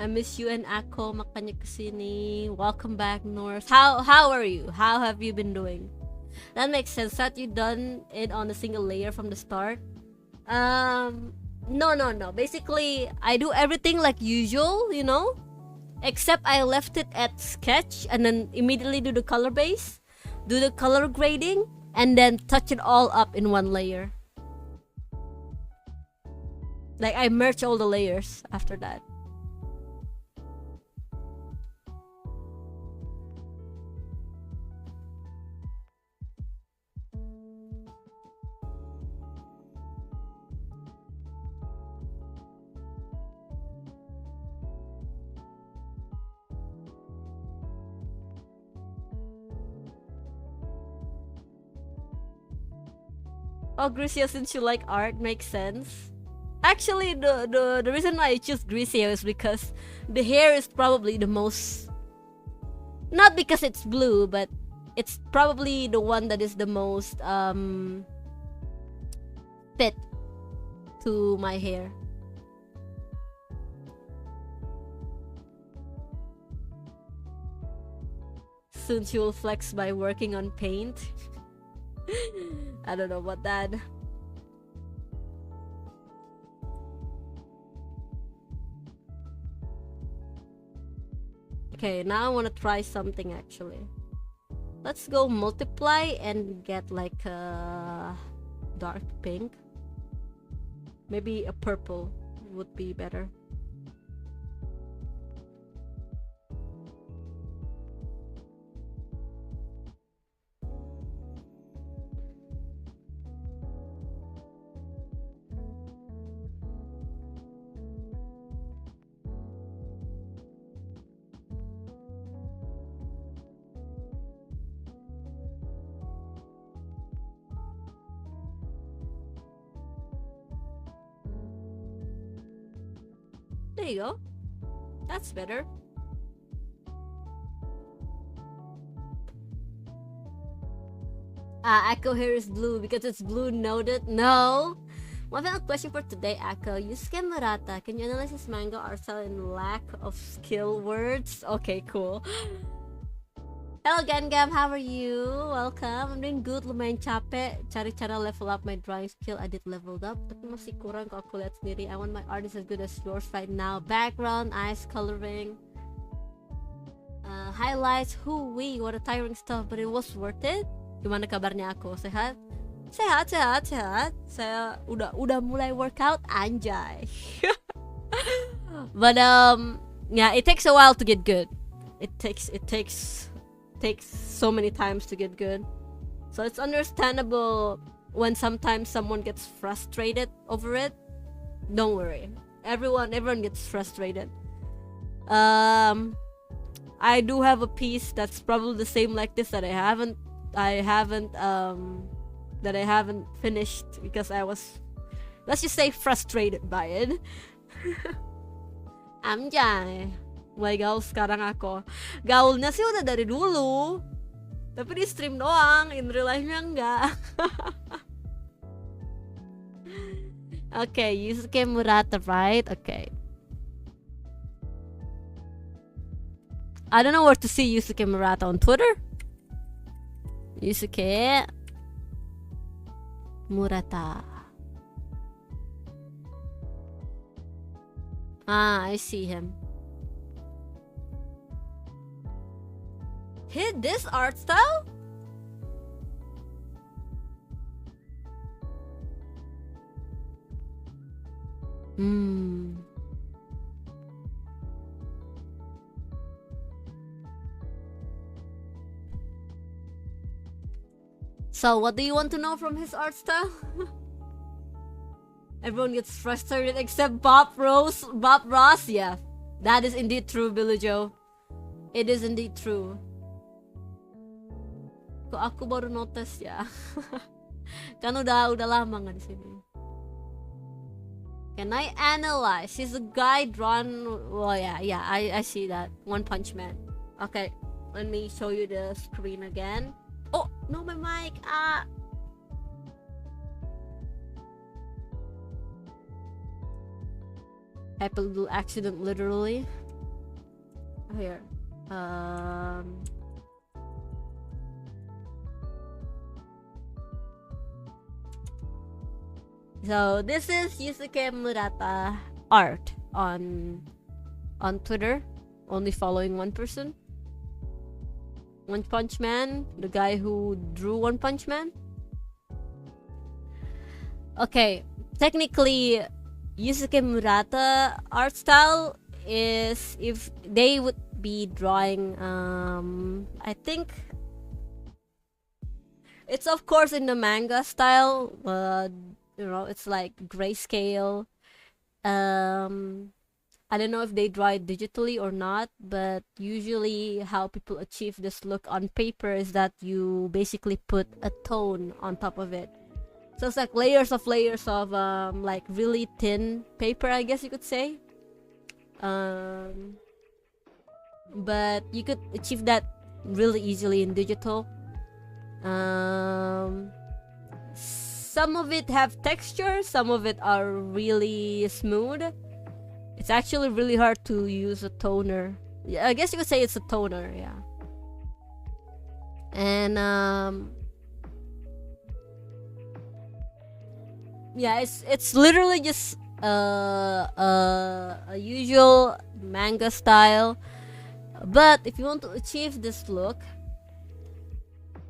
Speaker 1: I miss you and Ako, makanya kesini. Welcome back, North. How are you? How have you been doing? That makes sense. That you done it on a single layer from the start. No. Basically, I do everything like usual, you know, except I left it at sketch and then immediately do the color base, do the color grading, and then touch it all up in one layer. Like I merge all the layers after that. Oh, Grisio, since you like art, makes sense. Actually, the reason why I choose Grisio is because the hair is probably the most... Not because it's blue, but it's probably the one that is the most fit to my hair. Soon she will flex by working on paint. I don't know about that. Okay, now I want to try something actually. Let's go multiply and get like a dark pink. Maybe a purple would be better. There you go. That's better. Echo here is blue because it's blue noted. No. One final question for today, Echo. Yusuke Murata, can you analyze his manga art style in lack of skill words? Okay, cool. Hello Gangam, how are you? Welcome. I'm doing good, lumayan capek cari cara level up my drawing skill. I did leveled up, tapi masih kurang kalau aku lihat sendiri. I want my art is as good as yours right now. Background, eyes, coloring, highlights, what a tiring stuff, but it was worth it. Gimana kabarnya aku? Sehat? Sehat. Saya udah mulai workout, anjay. But yeah, it takes a while to get good. It takes so many times to get good, so it's understandable when sometimes someone gets frustrated over it. Don't worry, everyone gets frustrated. I do have a piece that's probably the same like this that I haven't finished because I was, let's just say, frustrated by it. Anjay, mulai gaul sekarang aku. Gaulnya sih udah dari dulu, tapi di stream doang, in real life-nya enggak. Okay, Yusuke Murata, right? Okay. I don't know where to see Yusuke Murata on Twitter. Yusuke Murata. I see him. Hit this art style? So what do you want to know from his art style? Everyone gets frustrated except Bob Ross. Yeah, that is indeed true, Billy Joe. It is indeed true. Kok aku baru notice ya? Kan udah lama nggak di sini. Can I analyze? He's a guy drawn. Well, yeah, I see that. One Punch Man. Okay, let me show you the screen again. Oh no, my mic. Apple accident, literally. here. So this is Yusuke Murata art on Twitter, only following one person. One Punch Man, the guy who drew One Punch Man. Okay, technically, Yusuke Murata art style is, if they would be drawing, I think it's of course in the manga style, you know, it's like grayscale. I don't know if they draw it digitally or not, but usually how people achieve this look on paper is that you basically put a tone on top of it. So it's like layers of like really thin paper, I guess you could say. But you could achieve that really easily in digital. Some of it have texture, some of it are really smooth. It's actually really hard to use a toner. Yeah, I guess you could say it's a toner, yeah. And yeah, it's literally just a usual manga style. But if you want to achieve this look,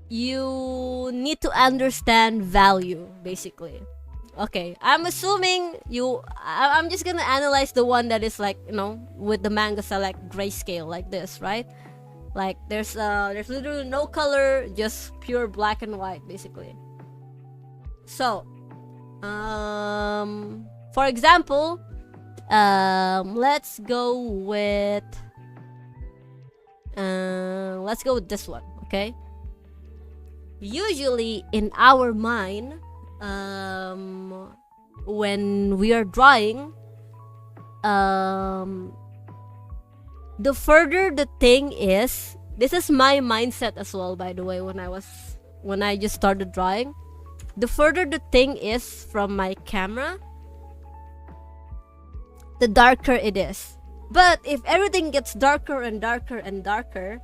Speaker 1: you need to understand value, basically. Okay, I'm assuming I'm just gonna analyze the one that is like, you know, with the manga style, like grayscale, like this, right? Like there's literally no color, just pure black and white, basically. So, for example, let's go with this one, okay? Usually in our mind, when we are drawing, the further the thing is, this is my mindset as well, by the way, when I just started drawing, the further the thing is from my camera, the darker it is. But if everything gets darker and darker and darker,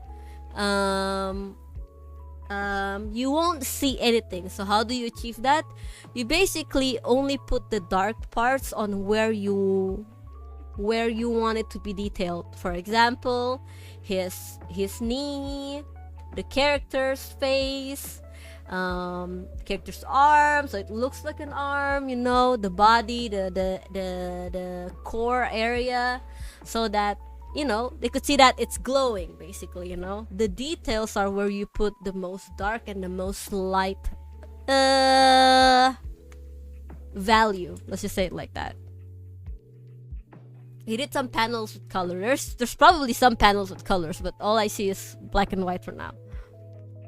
Speaker 1: you won't see anything. So how do you achieve that? You basically only put the dark parts on where you want it to be detailed. For example, his knee, the character's face, character's arm, so it looks like an arm, you know, the body, the core area, so that, you know, they could see that it's glowing, basically, you know. The details are where you put the most dark and the most light value. Let's just say it like that. He did some panels with color. There's probably some panels with colors, but all I see is black and white for now.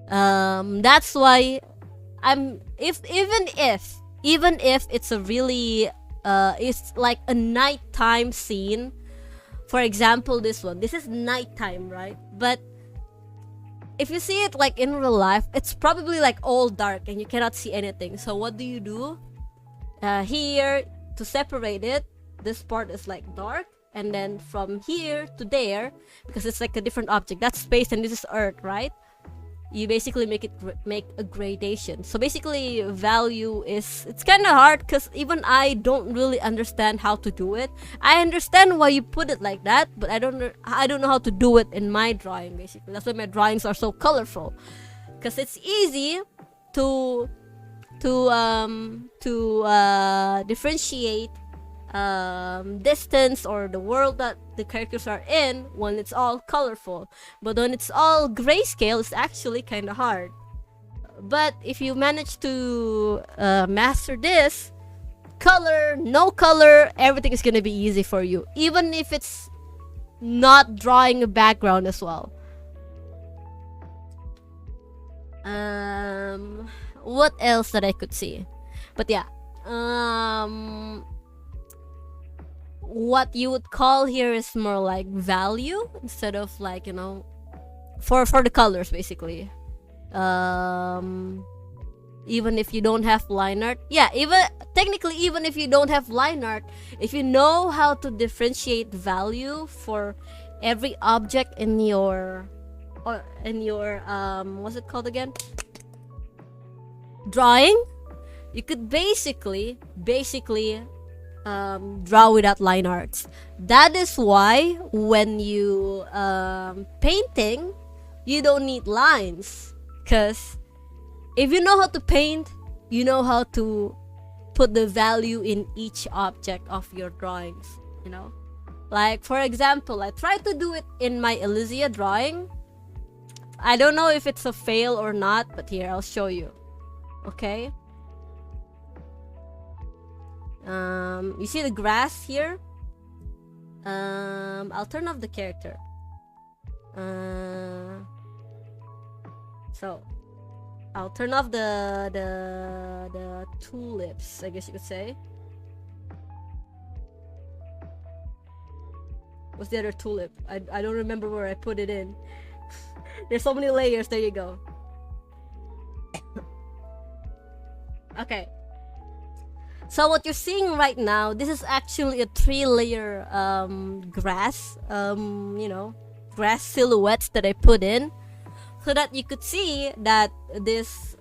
Speaker 1: That's why even if it's a really it's like a nighttime scene. For example, this is nighttime, right? But if you see it like in real life, it's probably like all dark and you cannot see anything. So what do you do? Here, to separate it, this part is like dark, and then from here to there, because it's like a different object, that's space and this is earth, right? You basically make a gradation. So basically, value is, it's kind of hard because even I don't really understand how to do it. I understand why you put it like that, but I don't know how to do it in my drawing. Basically, that's why my drawings are so colorful, because it's easy to differentiate distance or the world that the characters are in when it's all colorful. But when it's all grayscale, it's actually kind of hard. But if you manage to master this, color, no color, everything is gonna be easy for you, even if it's not drawing a background as well. What else that I could see? But yeah, what you would call here is more like value instead of like, you know, for the colors, basically. Even if you don't have line art, yeah, even if you don't have line art, if you know how to differentiate value for every object in your what's it called again, drawing, you could basically draw without line arts. That is why when you painting, you don't need lines, because if you know how to paint, you know how to put the value in each object of your drawings, you know. Like for example, I tried to do it in my Elysia drawing. I don't know if it's a fail or not, but here I'll show you. Okay. You see the grass here? I'll turn off the character. So I'll turn off the tulips, I guess you could say. What's the other tulip? I don't remember where I put it in. There's so many layers. There you go. Okay. So what you're seeing right now, this is actually a 3-layer grass, you know, grass silhouettes that I put in, so that you could see that this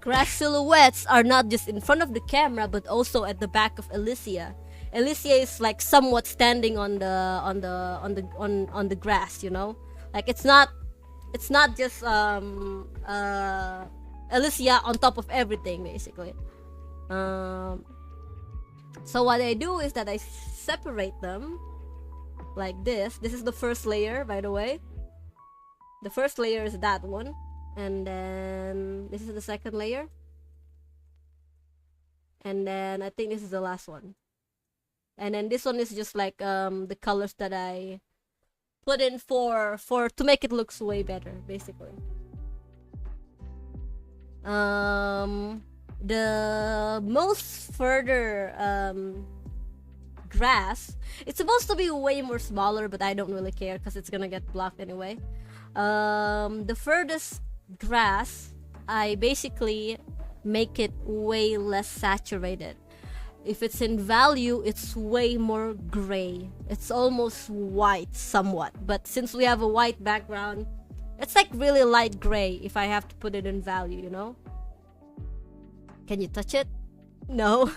Speaker 1: grass silhouettes are not just in front of the camera, but also at the back of Elysia. Elysia is like somewhat standing on the grass, you know, like it's not just Elysia on top of everything, basically. So what I do is that I separate them like this. This is the first layer, by the way. The first layer is that one, and then this is the second layer, and then I think this is the last one, and then this one is just like the colors that I put in for to make it look way better, basically. The most further grass, it's supposed to be way more smaller, but I don't really care because it's gonna get blocked anyway. The furthest grass, I basically make it way less saturated. If it's in value, it's way more gray. It's almost white somewhat, but since we have a white background, it's like really light gray if I have to put it in value, you know. Can you touch it? No.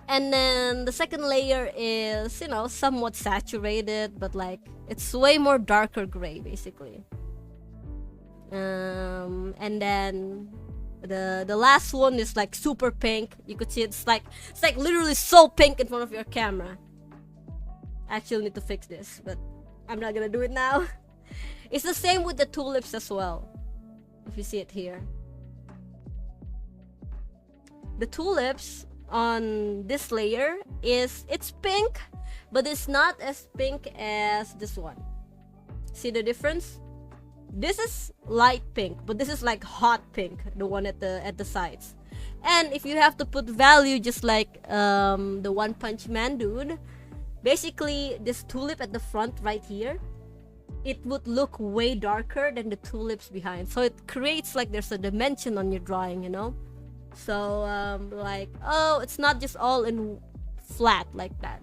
Speaker 1: And then the second layer is, you know, somewhat saturated, but like it's way more darker gray, basically. And then the last one is like super pink. You could see it's like literally so pink in front of your camera. I actually need to fix this, but I'm not gonna do it now. It's the same with the tulips as well, if you see it here. The tulips on this layer it's pink, but it's not as pink as this one. See the difference? This is light pink, but this is like hot pink, the one at the sides. And if you have to put value, just like the One Punch Man dude, basically this tulip at the front right here, it would look way darker than the tulips behind, so it creates like there's a dimension on your drawing, you know. So like, oh, it's not just all in flat like that.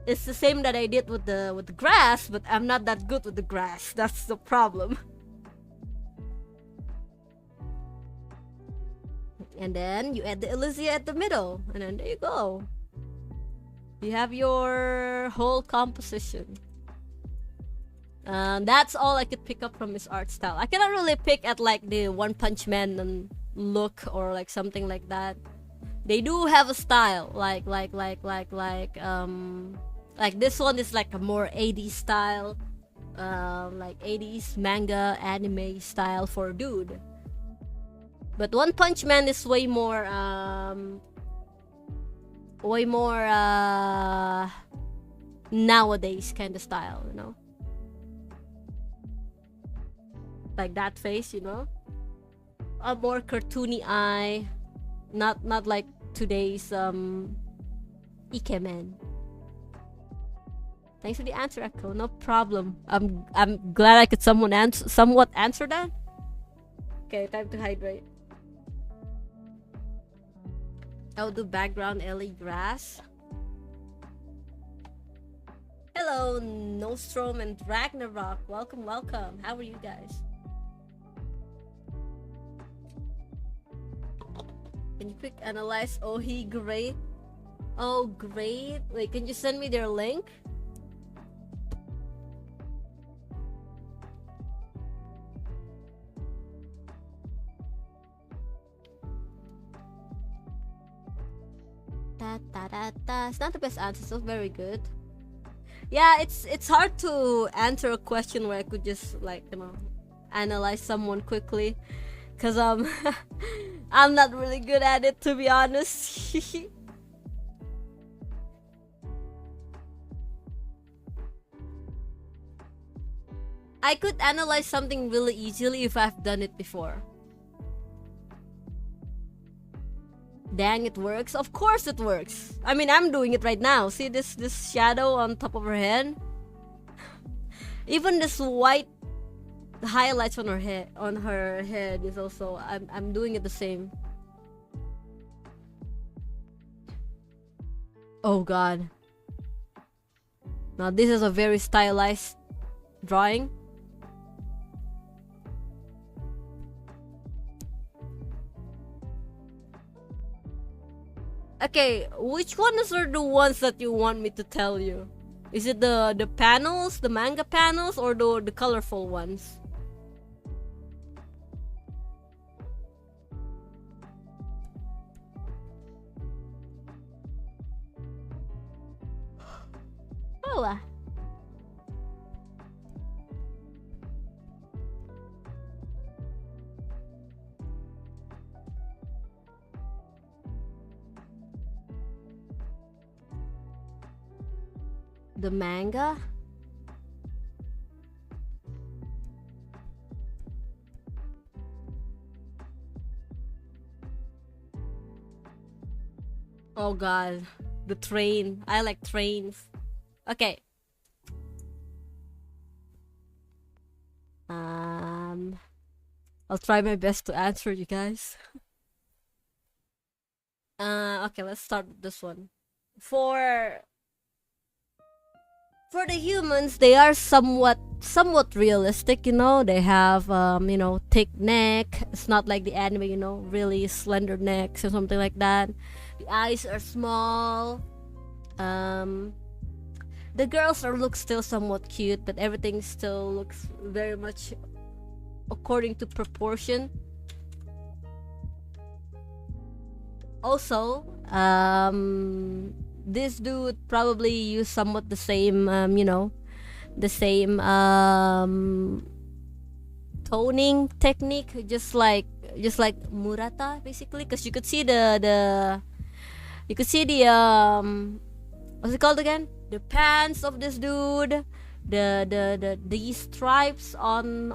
Speaker 1: It's the same that I did with the grass, but I'm not that good with the grass. That's the problem. And then you add the Elysia at the middle, and then there you go. You have your whole composition. That's all I could pick up from his art style. I cannot really pick at like the One Punch Man look or like something like that. They do have a style, like this one is like a more 80s style, like 80s manga anime style for dude. But One Punch Man is way more nowadays kind of style, you know. Like that face, you know, a more cartoony eye, not like today's ikemen. Thanks for the answer, Echo. No problem. I'm glad I could somewhat answer that. Okay, time to hydrate. I'll do background LE grass. Hello, Nostrom and Ragnarok. Welcome, welcome. How are you guys? Can you quick analyze? Oh, he great. Oh, great. Wait, can you send me their link? It's not the best answer, so very good. Yeah, it's hard to answer a question where I could just like, you know, analyze someone quickly, cause I'm not really good at it, to be honest. I could analyze something really easily if I've done it before. Dang, it works. Of course it works. I mean, I'm doing it right now. See this shadow on top of her head? Even this white highlights on her head is also, I'm doing it the same. Oh god. Now this is a very stylized drawing. Okay, which ones are the ones that you want me to tell you? Is it the panels, the manga panels, or the colorful ones? Oh. The manga? Oh god, the train. I like trains. Okay. I'll try my best to answer you guys. Okay, let's start with this one. For the humans, they are somewhat realistic, you know. They have you know, thick neck. It's not like the anime, you know, really slender necks or something like that. The eyes are small. The girls look still somewhat cute, but everything still looks very much according to proportion. Also, this dude probably used somewhat the same, you know, the same toning technique, just like Murata, basically, because you could see the what's it called again? The pants of this dude, these stripes on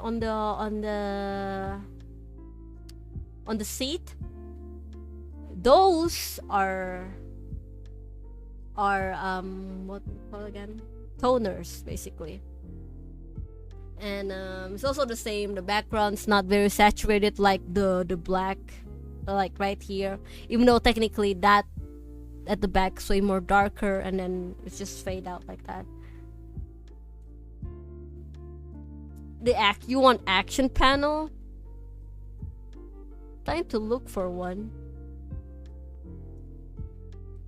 Speaker 1: the seat. Those are what call again? Toners, basically. And it's also the same. The background's not very saturated like the black, like right here. Even though technically that at the back is way more darker, and then it's just fade out like that. You want action panel? Time to look for one.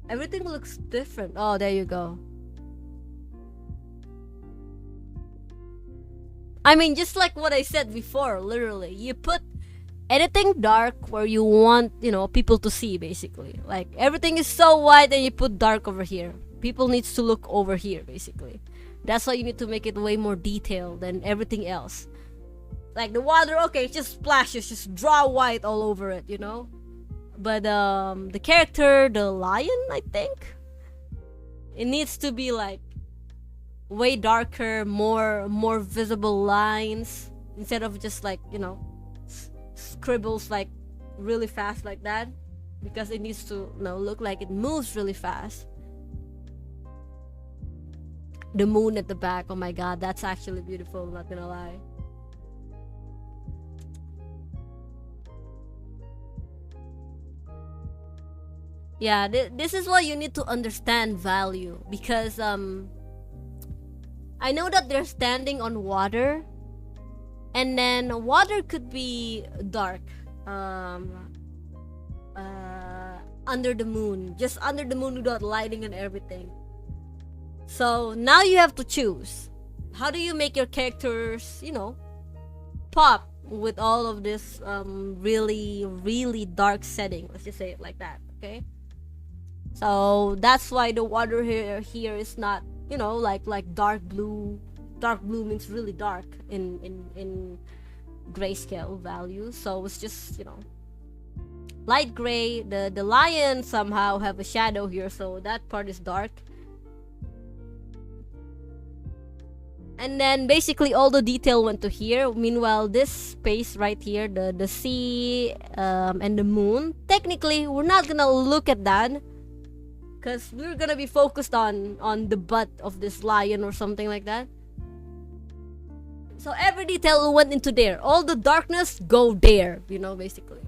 Speaker 1: Everything looks different. Oh, there you go. I mean, just like what I said before, literally. You put anything dark where you want, you know, people to see, basically. Like, everything is so white and you put dark over here. People needs to look over here, basically. That's why you need to make it way more detailed than everything else. Like, the water, okay, it just splashes, just draw white all over it, you know? But the character, the lion, I think, it needs to be like way darker, more visible lines, instead of just like, you know, scribbles like really fast like that, because it needs to, you know, look like it moves really fast. The moon at the back, oh my god, that's actually beautiful, I'm not gonna lie. Yeah, this is why you need to understand value, because I know that they're standing on water, and then water could be dark, under the moon, just under the moon without lighting and everything. So now you have to choose. How do you make your characters, you know, pop with all of this really dark setting? Let's just say it like that, okay? So that's why the water here is not, you know, like dark blue. Dark blue means really dark in grayscale value. So it's just, you know, light gray. The lion somehow have a shadow here, so that part is dark. And then basically all the detail went to here. Meanwhile, this space right here, the sea and the moon, technically we're not gonna look at that, because we're gonna be focused on the butt of this lion or something like that. So every detail went into there. All the darkness go there, you know, basically.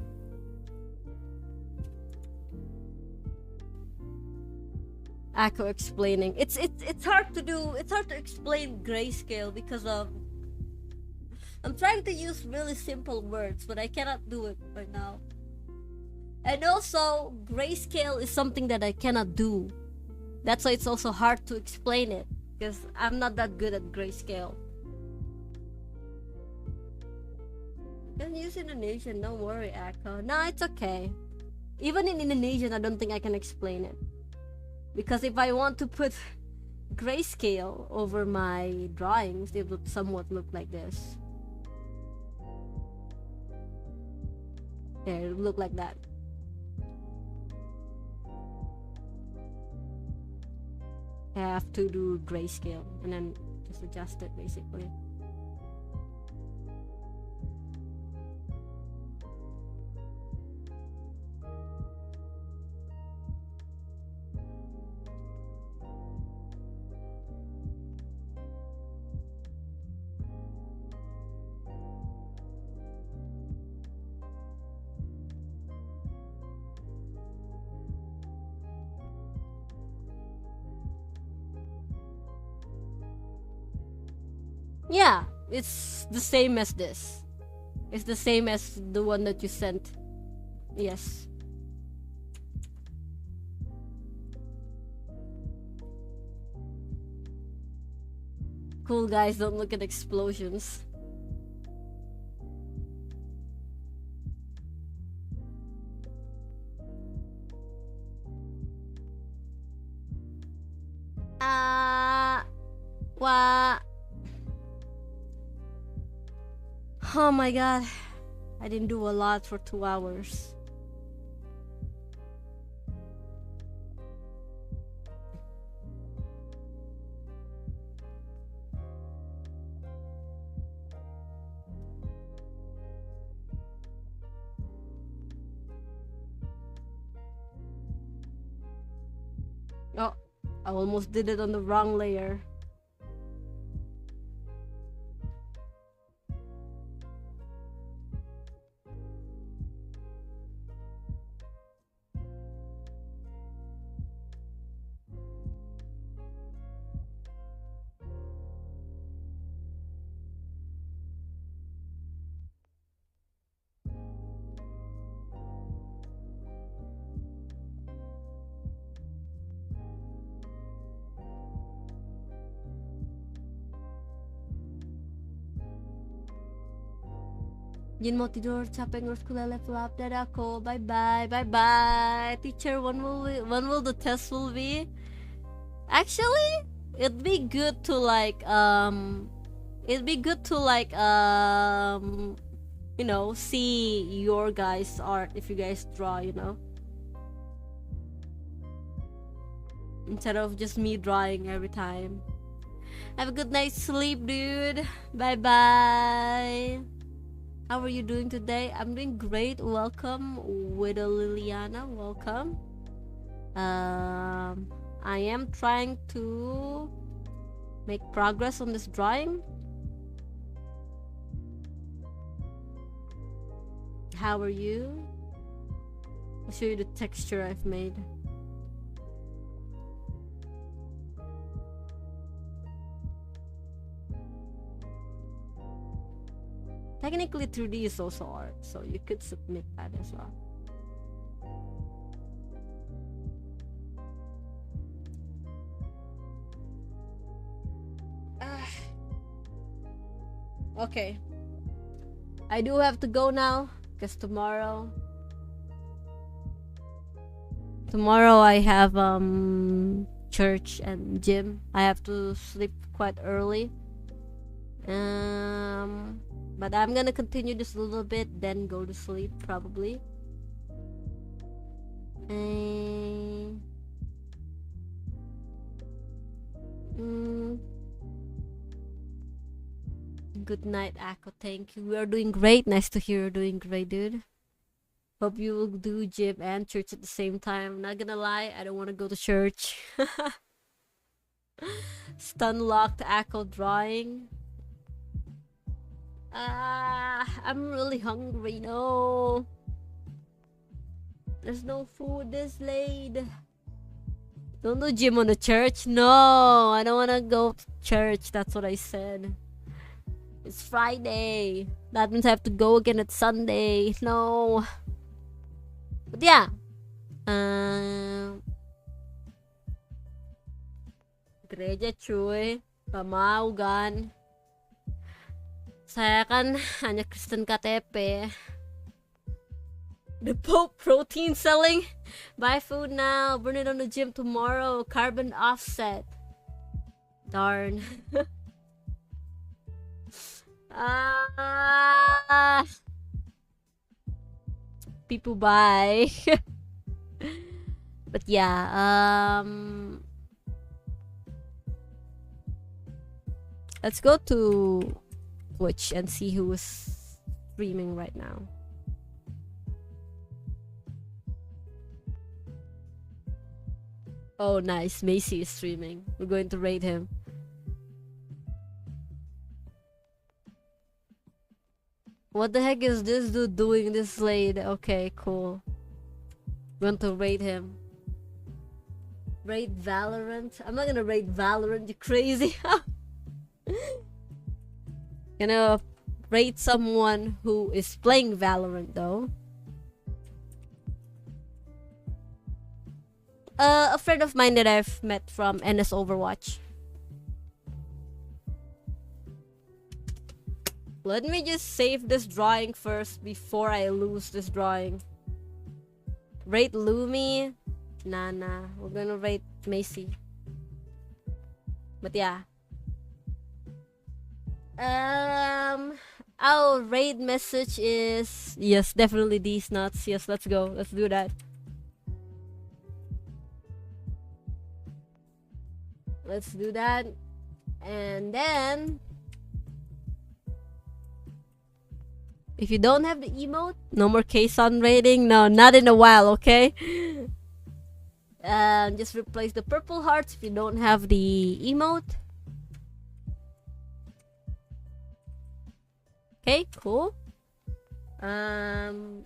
Speaker 1: Akko explaining. It's hard to do. It's hard to explain grayscale because of, I'm trying to use really simple words, but I cannot do it right now. And also, grayscale is something that I cannot do. That's why it's also hard to explain it, because I'm not that good at grayscale. You can use Indonesian, don't worry, Akko. No, it's okay. Even in Indonesian, I don't think I can explain it. Because if I want to put grayscale over my drawings, it would somewhat look like this. There, it would look like that. I have to do grayscale and then just adjust it basically. Yeah, it's the same as this. It's the same as the one that you sent. Yes. Cool guys, don't look at explosions. Oh my god, I didn't do a lot for 2 hours. Oh, I almost did it on the wrong layer. Jin mau tidur, capek ngurus kuliah level up. Dadah aku, bye bye. Teacher, when will the test will be? Actually, it'd be good to like you know, see your guys' art if you guys draw, you know, instead of just me drawing every time. Have a good night's sleep, dude. Bye bye. How are you doing today? I'm doing great. Welcome, Widow Liliana. Welcome. I am trying to make progress on this drawing. How are you? I'll show you the texture I've made. Technically 3D is also art, so you could submit that as well. Okay. I do have to go now, because tomorrow I have church and gym. I have to sleep quite early. But I'm gonna continue this a little bit, then go to sleep probably. Good night, Ako. Thank you. We are doing great. Nice to hear you're doing great, dude. Hope you will do gym and church at the same time. Not gonna lie, I don't want to go to church. Stun locked Ako drawing. I'm really hungry. No. There's no food this late. Don't do gym on the church. No, I don't want to go to church. That's what I said. It's Friday. That means I have to go again at Sunday. No. But yeah. Gereja cuy. Pamaugan. Saya kan hanya Kristen KTP. The Pope protein selling. Buy food now. Burn it on the gym tomorrow. Carbon offset. Darn. People buy. But yeah, let's go to Twitch and see who is streaming right now. Oh nice, Macy is streaming. We're going to raid him. What the heck is this dude doing this late? Okay, cool. Want to raid him. Raid Valorant? I'm not gonna raid Valorant, you crazy. Gonna raid someone who is playing Valorant though. A friend of mine that I've met from NS Overwatch. Let me just save this drawing first before I lose this drawing. Rate Lumi. Nah. We're gonna rate Macy. But yeah. Our raid message is... Yes, definitely these nuts. Yes, let's go. Let's do that. Let's do that. And then... If you don't have the emote, no more K-Sun rating. No, not in a while, okay? Just replace the purple hearts if you don't have the emote. Okay, cool. And...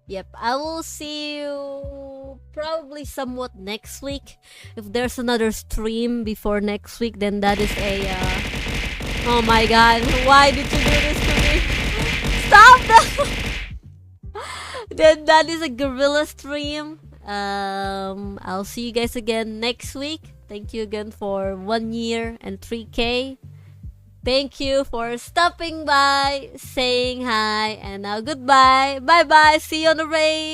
Speaker 1: Yep, I will see you probably somewhat next week. If there's another stream before next week, then that is a... Oh my god, why did you do this to me? Stop that! Then that is a guerrilla stream. I'll see you guys again next week. Thank you again for 1 year and 3K. Thank you for stopping by, saying hi, and now goodbye. Bye bye. See you on the raid.